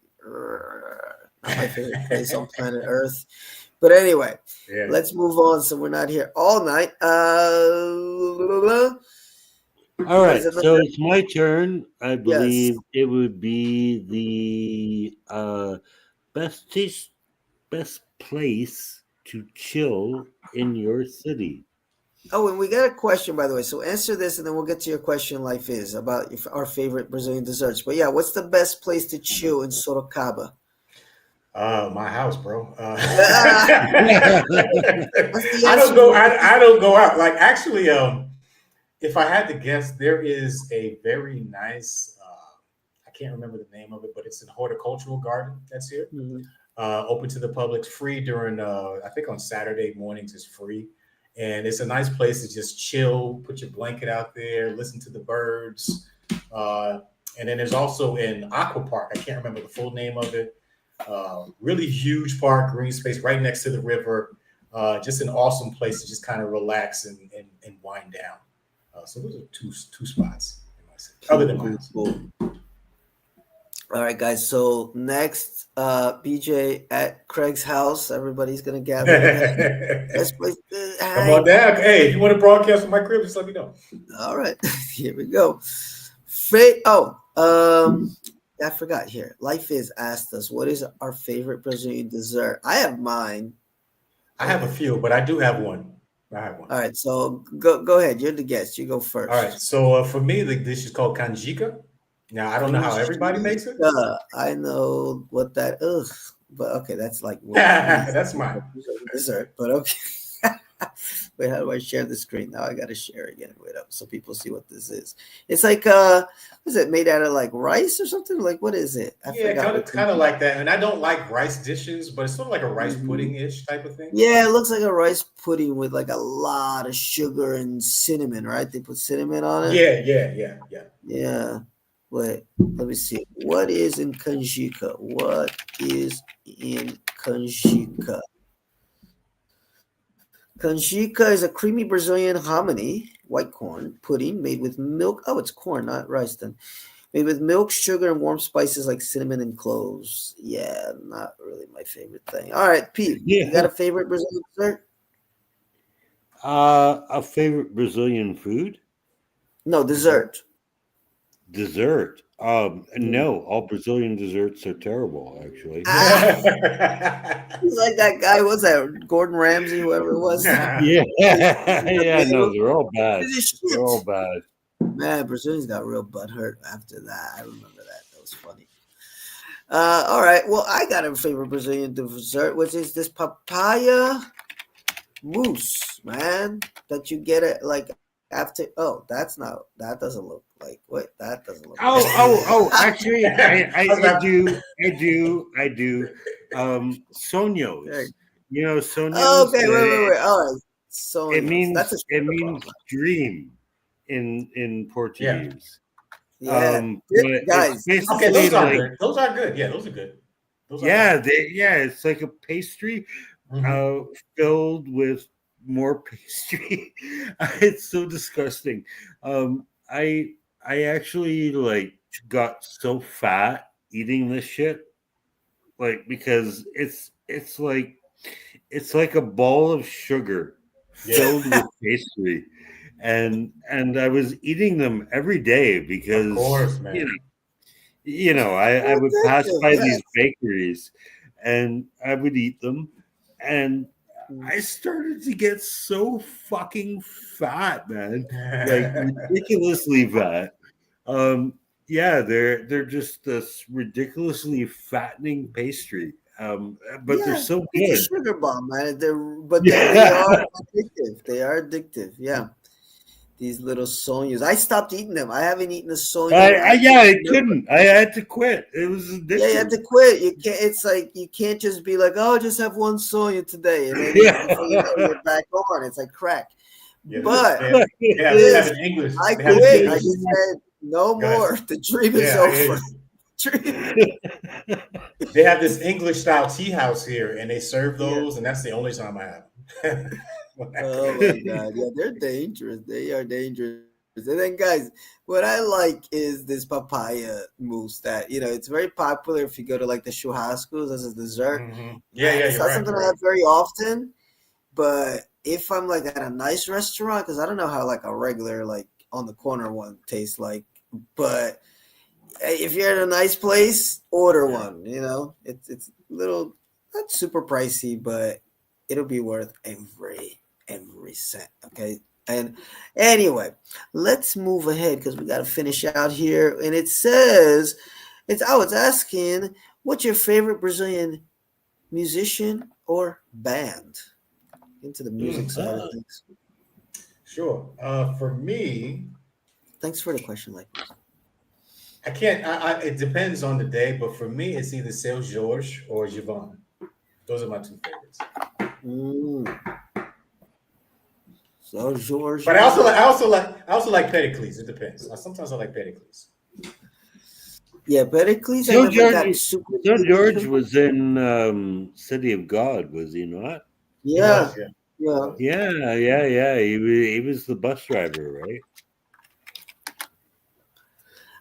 not my favorite place on planet Earth. But anyway, yeah. let's move on so we're not here all night. All What right. is it? So it's my turn. I Yes. believe it would be the best best place to chill in your city. Oh, and we got a question, by the way. So answer this, and then we'll get to your question. Life is about our favorite Brazilian desserts. But yeah, what's the best place to chill in Sorocaba? My house, bro. That's the answer. I don't go out. Like actually, if I had to guess, there is a very nice. I can't remember the name of it, but it's an horticultural garden that's here. Mhm. Open to the public, it's free during. I think on Saturday mornings it's free, and it's a nice place to just chill, put your blanket out there, listen to the birds. Uh, and then there's also an aqua park. I can't remember the full name of it. Really huge park, green space right next to the river. Just an awesome place to just kind of relax and wind down. So those are two spots in my city, other than my house. Cool. All right, guys. So next, BJ at Craig's house. Everybody's gonna gather. Best place to Come on hang. down. Hey, if you want to broadcast from my crib, just let me know. All right, here we go. I forgot here. Life is asked us, what is our favorite Brazilian dessert? I have mine. I have a few, but I do have one. I have one. All right, so go ahead. You're the guest. You go first. All right. So for me, the dish is called canjica. Now I don't know how everybody makes it. I know what that is, but okay, that's like That's mine. dessert. But okay. Wait, how do I share the screen? Now I got to share again. Wait up, so people see what this is. It's like is it made out of like rice or something? Like what is it? I forgot. Kind of like that. And I don't like rice dishes, but it's sort of like a rice pudding-ish type of thing. Yeah, it looks like a rice pudding with like a lot of sugar and cinnamon, right? They put cinnamon on it. Yeah. Wait, let me see. What is in canjica? What is in canjica? Canjica is a creamy Brazilian hominy, white corn pudding made with milk. Oh, it's corn, not rice then. Made with milk, sugar, and warm spices like cinnamon and cloves. Yeah, not really my favorite thing. All right, Pete, you got a favorite Brazilian dessert? A favorite Brazilian food? No, dessert. Dessert. No, all Brazilian desserts are terrible, actually. He's like that guy. What's that? Gordon Ramsay, whoever it was. Yeah, no, they're all bad. They're all bad. Man, Brazilians got real butthurt after that. I remember that. That was funny. All right. Well, I got a favorite Brazilian dessert, which is this papaya mousse, man. That you get it like after. Oh, that doesn't look like what? That doesn't look. Actually, I do. Sonio's. You know, Sonio's. Okay, wait. All right. Sonhos. That's a it sugar means bomb. dream in Yeah. Portuguese. Yeah, But it's guys. Okay, basically those are like good. Those are good. Yeah, those are good. Those are yeah, good. it's like a pastry Mhm. filled with more pastry. It's so disgusting. I actually like got so fat eating this shit, like because it's like a ball of sugar Yeah. filled with pastry, and I was eating them every day Of because course, man. I would pass Addictive, by these yes. bakeries and I would eat them, and I started to get so fucking fat, man, like ridiculously fat. Um, yeah, they're just this ridiculously fattening pastry, but they're Yeah, so it's a good. sugar bomb, man. But they Yeah, are addictive. They are addictive. Yeah, these little sonhos. I stopped eating them. I haven't eaten a sonho. I couldn't. I had to quit. It was Yeah, you have addictive. to quit. You can't. It's like you can't just be like, "Oh, just have one sonho today," and then Yeah. before you know, you're back on. It's like crack. Yeah, But they have this, an English. I They have an quit. I English. just said no Go ahead. more. The dream is Yeah, I hear over. you. Dream. They have this English style tea house here, and they serve Yeah. those, and that's the only time I have them. When I Oh my God. Yeah, they're dangerous. They are dangerous. And then, guys, what I like is this papaya mousse that, it's very popular if you go to like the churrascos as a dessert. Yeah, yeah, It's you're not right. something You're I right. have very often, but if I'm like at a nice restaurant, because I don't know how like a regular, like on the corner one tastes like, but if you're at a nice place, order Yeah. one. It's a little not super pricey, but it'll be worth every cent. Okay. And anyway, let's move ahead because we got to finish out here. And it says, it's asking, what's your favorite Brazilian musician or band? Into the music side of things. Sure. For me, Thanks for the question, like. I can't. It depends on the day, but for me, it's either Seu Jorge or Giovanni. Those are my two favorites. Mm. So But Georgia. I also like Pericles. It depends. Sometimes I like Pericles. Yeah, Pericles, I So never got George, super so deep George into. was in City of God, was he not? He Yeah, was, yeah, he yeah. was. Yeah. He was the bus driver, right?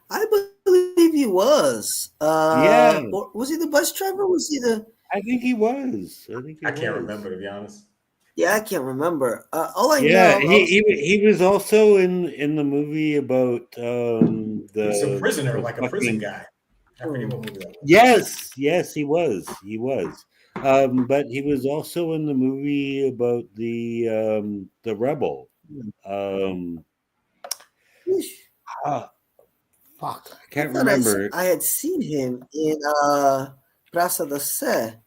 I believe he was. Yeah, Or was he the bus driver? Was he the? I think he was. I think he I can't was. remember, to be honest. Yeah, I can't remember. All I Yeah, know, I was. he was also in the movie about He was a prisoner, the like a prison fucking guy. I forget what movie that was. yes he was but he was also in the movie about the rebel um Yeesh. ah, fuck I I can't thought remember. I had seen him in Praça da Sé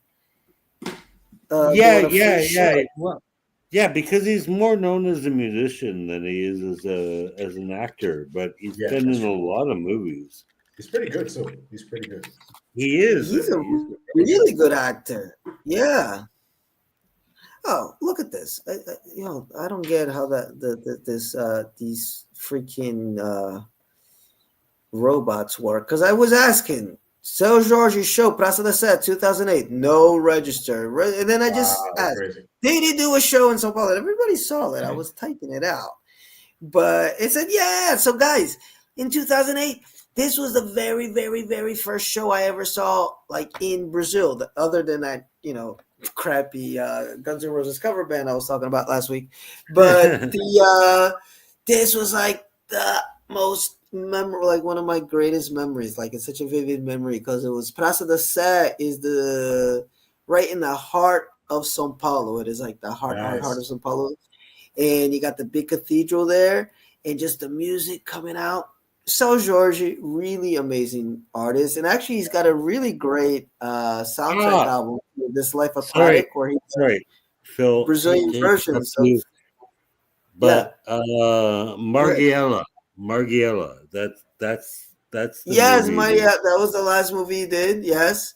Yeah, doing a free show. well, yeah, because he's more known as a musician than he is as an actor, but he's Yeah, been that's in a true. lot of movies. He's pretty good too. He's pretty good. He is. He's a He's very really good. good actor. Yeah. Oh, look at this! I don't get how these freaking robots work. Because I was asking, Seu Jorge show Praça da Sé 2008, no register, and then I Wow, just that's asked, crazy. did he do a show in Sao Paulo? Everybody saw it. I was typing it out, but it said yeah. So guys, in 2008. This was the very, very, very first show I ever saw, like in Brazil. Other than that, crappy Guns N' Roses cover band I was talking about last week. But this was like the most memorable, like one of my greatest memories. Like it's such a vivid memory because it was Praça da Sé is the right in the heart of São Paulo. It is like the heart of Nice. São Paulo, and you got the big cathedral there, and just the music coming out. So Georgie, really amazing artist, and actually he's got a really great soundtrack Ah, album, This Life sorry, Aquatic, where he does sorry, Phil. Hate Brazilian to interrupt versions of you, yeah. but Go ahead. Margiela. That's the Yes, movie. my that was the last movie he did. Yes,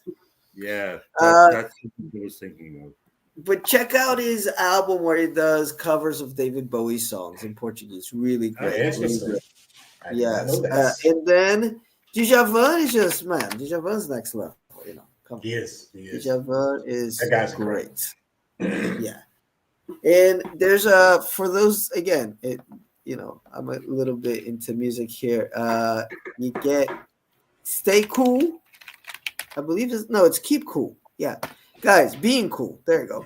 Yeah, uh, that's what I was thinking of. But check out his album where he does covers of David Bowie songs in Portuguese. Really Oh, great. Really interesting. great. I did not know Yes. that. And then Djavan is just, man, Djavan's next level. Come on. He is. Djavan is That guy's great. incredible. Yeah. And there's for those, again, I'm a little bit into music here. You get Stay Cool. I believe it's Keep Cool. Yeah. Guys, Being Cool. There you go.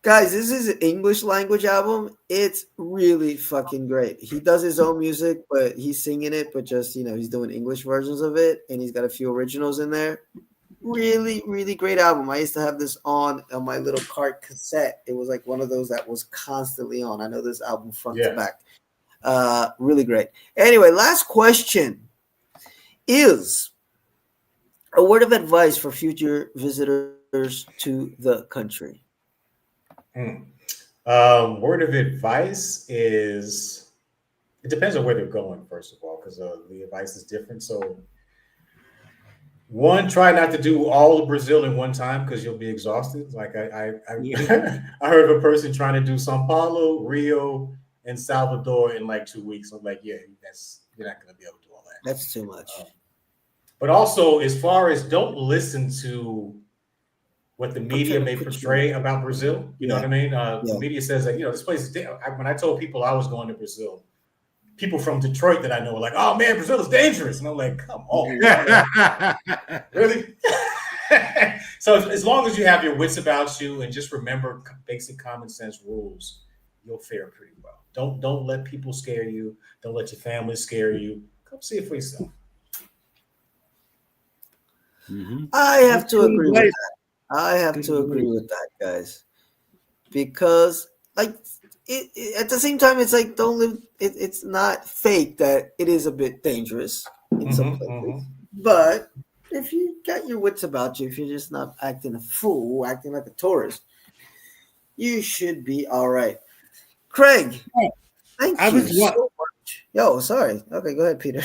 Guys, this is an English language album. It's really fucking great. He does his own music, but he's singing it, but just, he's doing English versions of it, and he's got a few originals in there. Really, really great album. I used to have this on my little cart cassette. It was like one of those that was constantly on. I know this album front to back. Really great. Anyway, last question is a word of advice for future visitors to the country. Word of advice is it depends on where they're going, first of all, because the advice is different. So, one, try not to do all of Brazil in one time because you'll be exhausted. Like I I heard of a person trying to do Sao Paulo, Rio, and Salvador in like 2 weeks. I'm like, yeah, you're not going to be able to do all that. That's too much. But also, as far as don't listen to what the media may portray about Brazil. You know what I mean? The media says that, this place is when I told people I was going to Brazil, people from Detroit that I know were like, oh man, Brazil is dangerous. And I'm like, come on. Really? So as long as you have your wits about you and just remember basic common sense rules, you'll fare pretty well. Don't let people scare you. Don't let your family scare you. Come see it for yourself. Mm-hmm. I have to agree with that. I have to agree with that, guys, because like at the same time, it's like don't live. It's not fake that it is a bit dangerous in some places, but if you got your wits about you, if you're just not acting a fool, acting like a tourist, you should be all right. Craig, thank you so much. Yo, sorry. Okay, go ahead, Peter.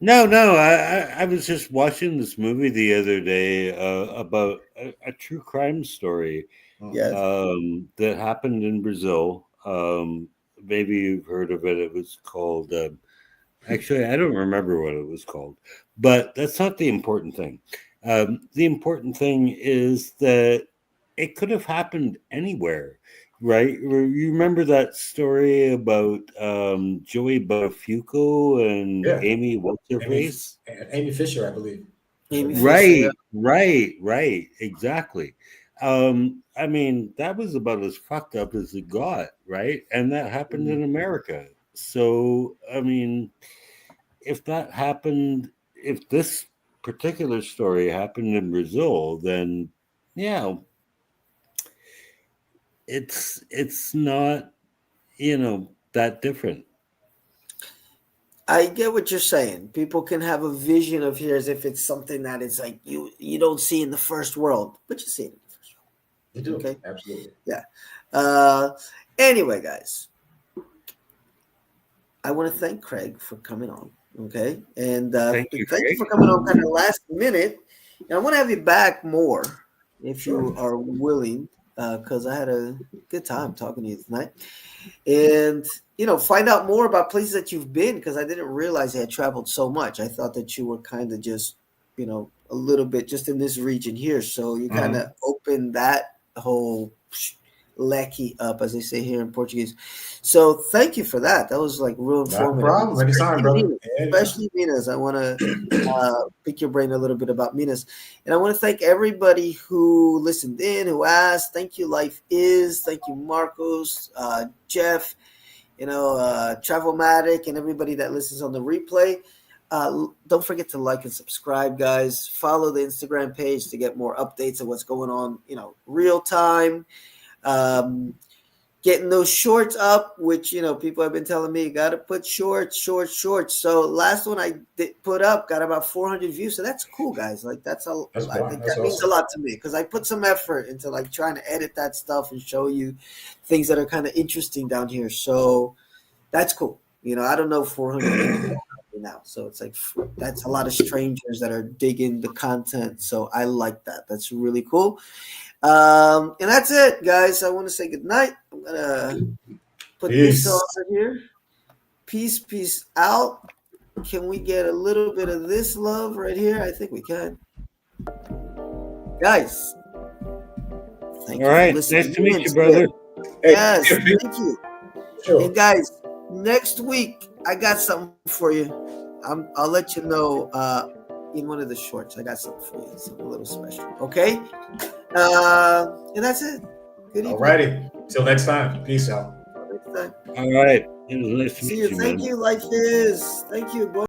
No, I was just watching this movie the other day about a true crime story that happened in Brazil. Maybe you've heard of it. It was called, actually, I don't remember what it was called, but that's not the important thing. The important thing is that it could have happened anywhere. Right, you remember that story about Joey Buttafuoco and Amy What's-her-face? Amy Fisher, I believe. Right, exactly. I mean, that was about as fucked up as it got, right? And that happened in America. So, I mean, if that happened, if this particular story happened in Brazil, then it's not that different. I get what you're saying. People can have a vision of here as if it's something that it's like you don't see in the first world, but you see it in the first world. You do, okay? Absolutely. Yeah. Anyway, guys, I want to thank Craig for coming on. Okay, and thank you for coming on kind of last minute. And I want to have you back more if you are willing. Because I had a good time talking to you tonight. And, find out more about places that you've been, because I didn't realize you had traveled so much. I thought that you were kind of just, a little bit just in this region here. So you kind of opened that whole leque up, as they say here in Portuguese. So thank you for that. That was like real informative. No problem. Anytime, brother. Especially Minas. I want to pick your brain a little bit about Minas. And I want to thank everybody who listened in, who asked. Thank you, Life Is. Thank you, Marcos, Jeff, Travelmatic, and everybody that listens on the replay. Don't forget to like and subscribe, guys. Follow the Instagram page to get more updates of what's going on, real time. Getting those shorts up, which people have been telling me you got to put shorts. So last one I did put up got about 400 views, so that's cool, guys. Like I think that means a lot to me because I put some effort into like trying to edit that stuff and show you things that are kind of interesting down here. So that's cool. I don't know 400 people now, so it's like that's a lot of strangers that are digging the content. So I like that. That's really cool. And that's it, guys. I want to say good night. I'm gonna put this Peace. over here. Peace out. Can we get a little bit of this love right here? I think we can. Guys, thank All you for right. listening. Nice to meet in you, brother. Hey, Yes, yeah, peace. thank you. Sure. And guys, next week I got something for you. I'll let you know in one of the shorts. I got something for you, something a little special. Okay? And that's it. Good evening. Alrighty. Till next time. Peace out. Next time. All right. It was nice to See meet you. you, Thank man. you. Life is. Thank you. Boy.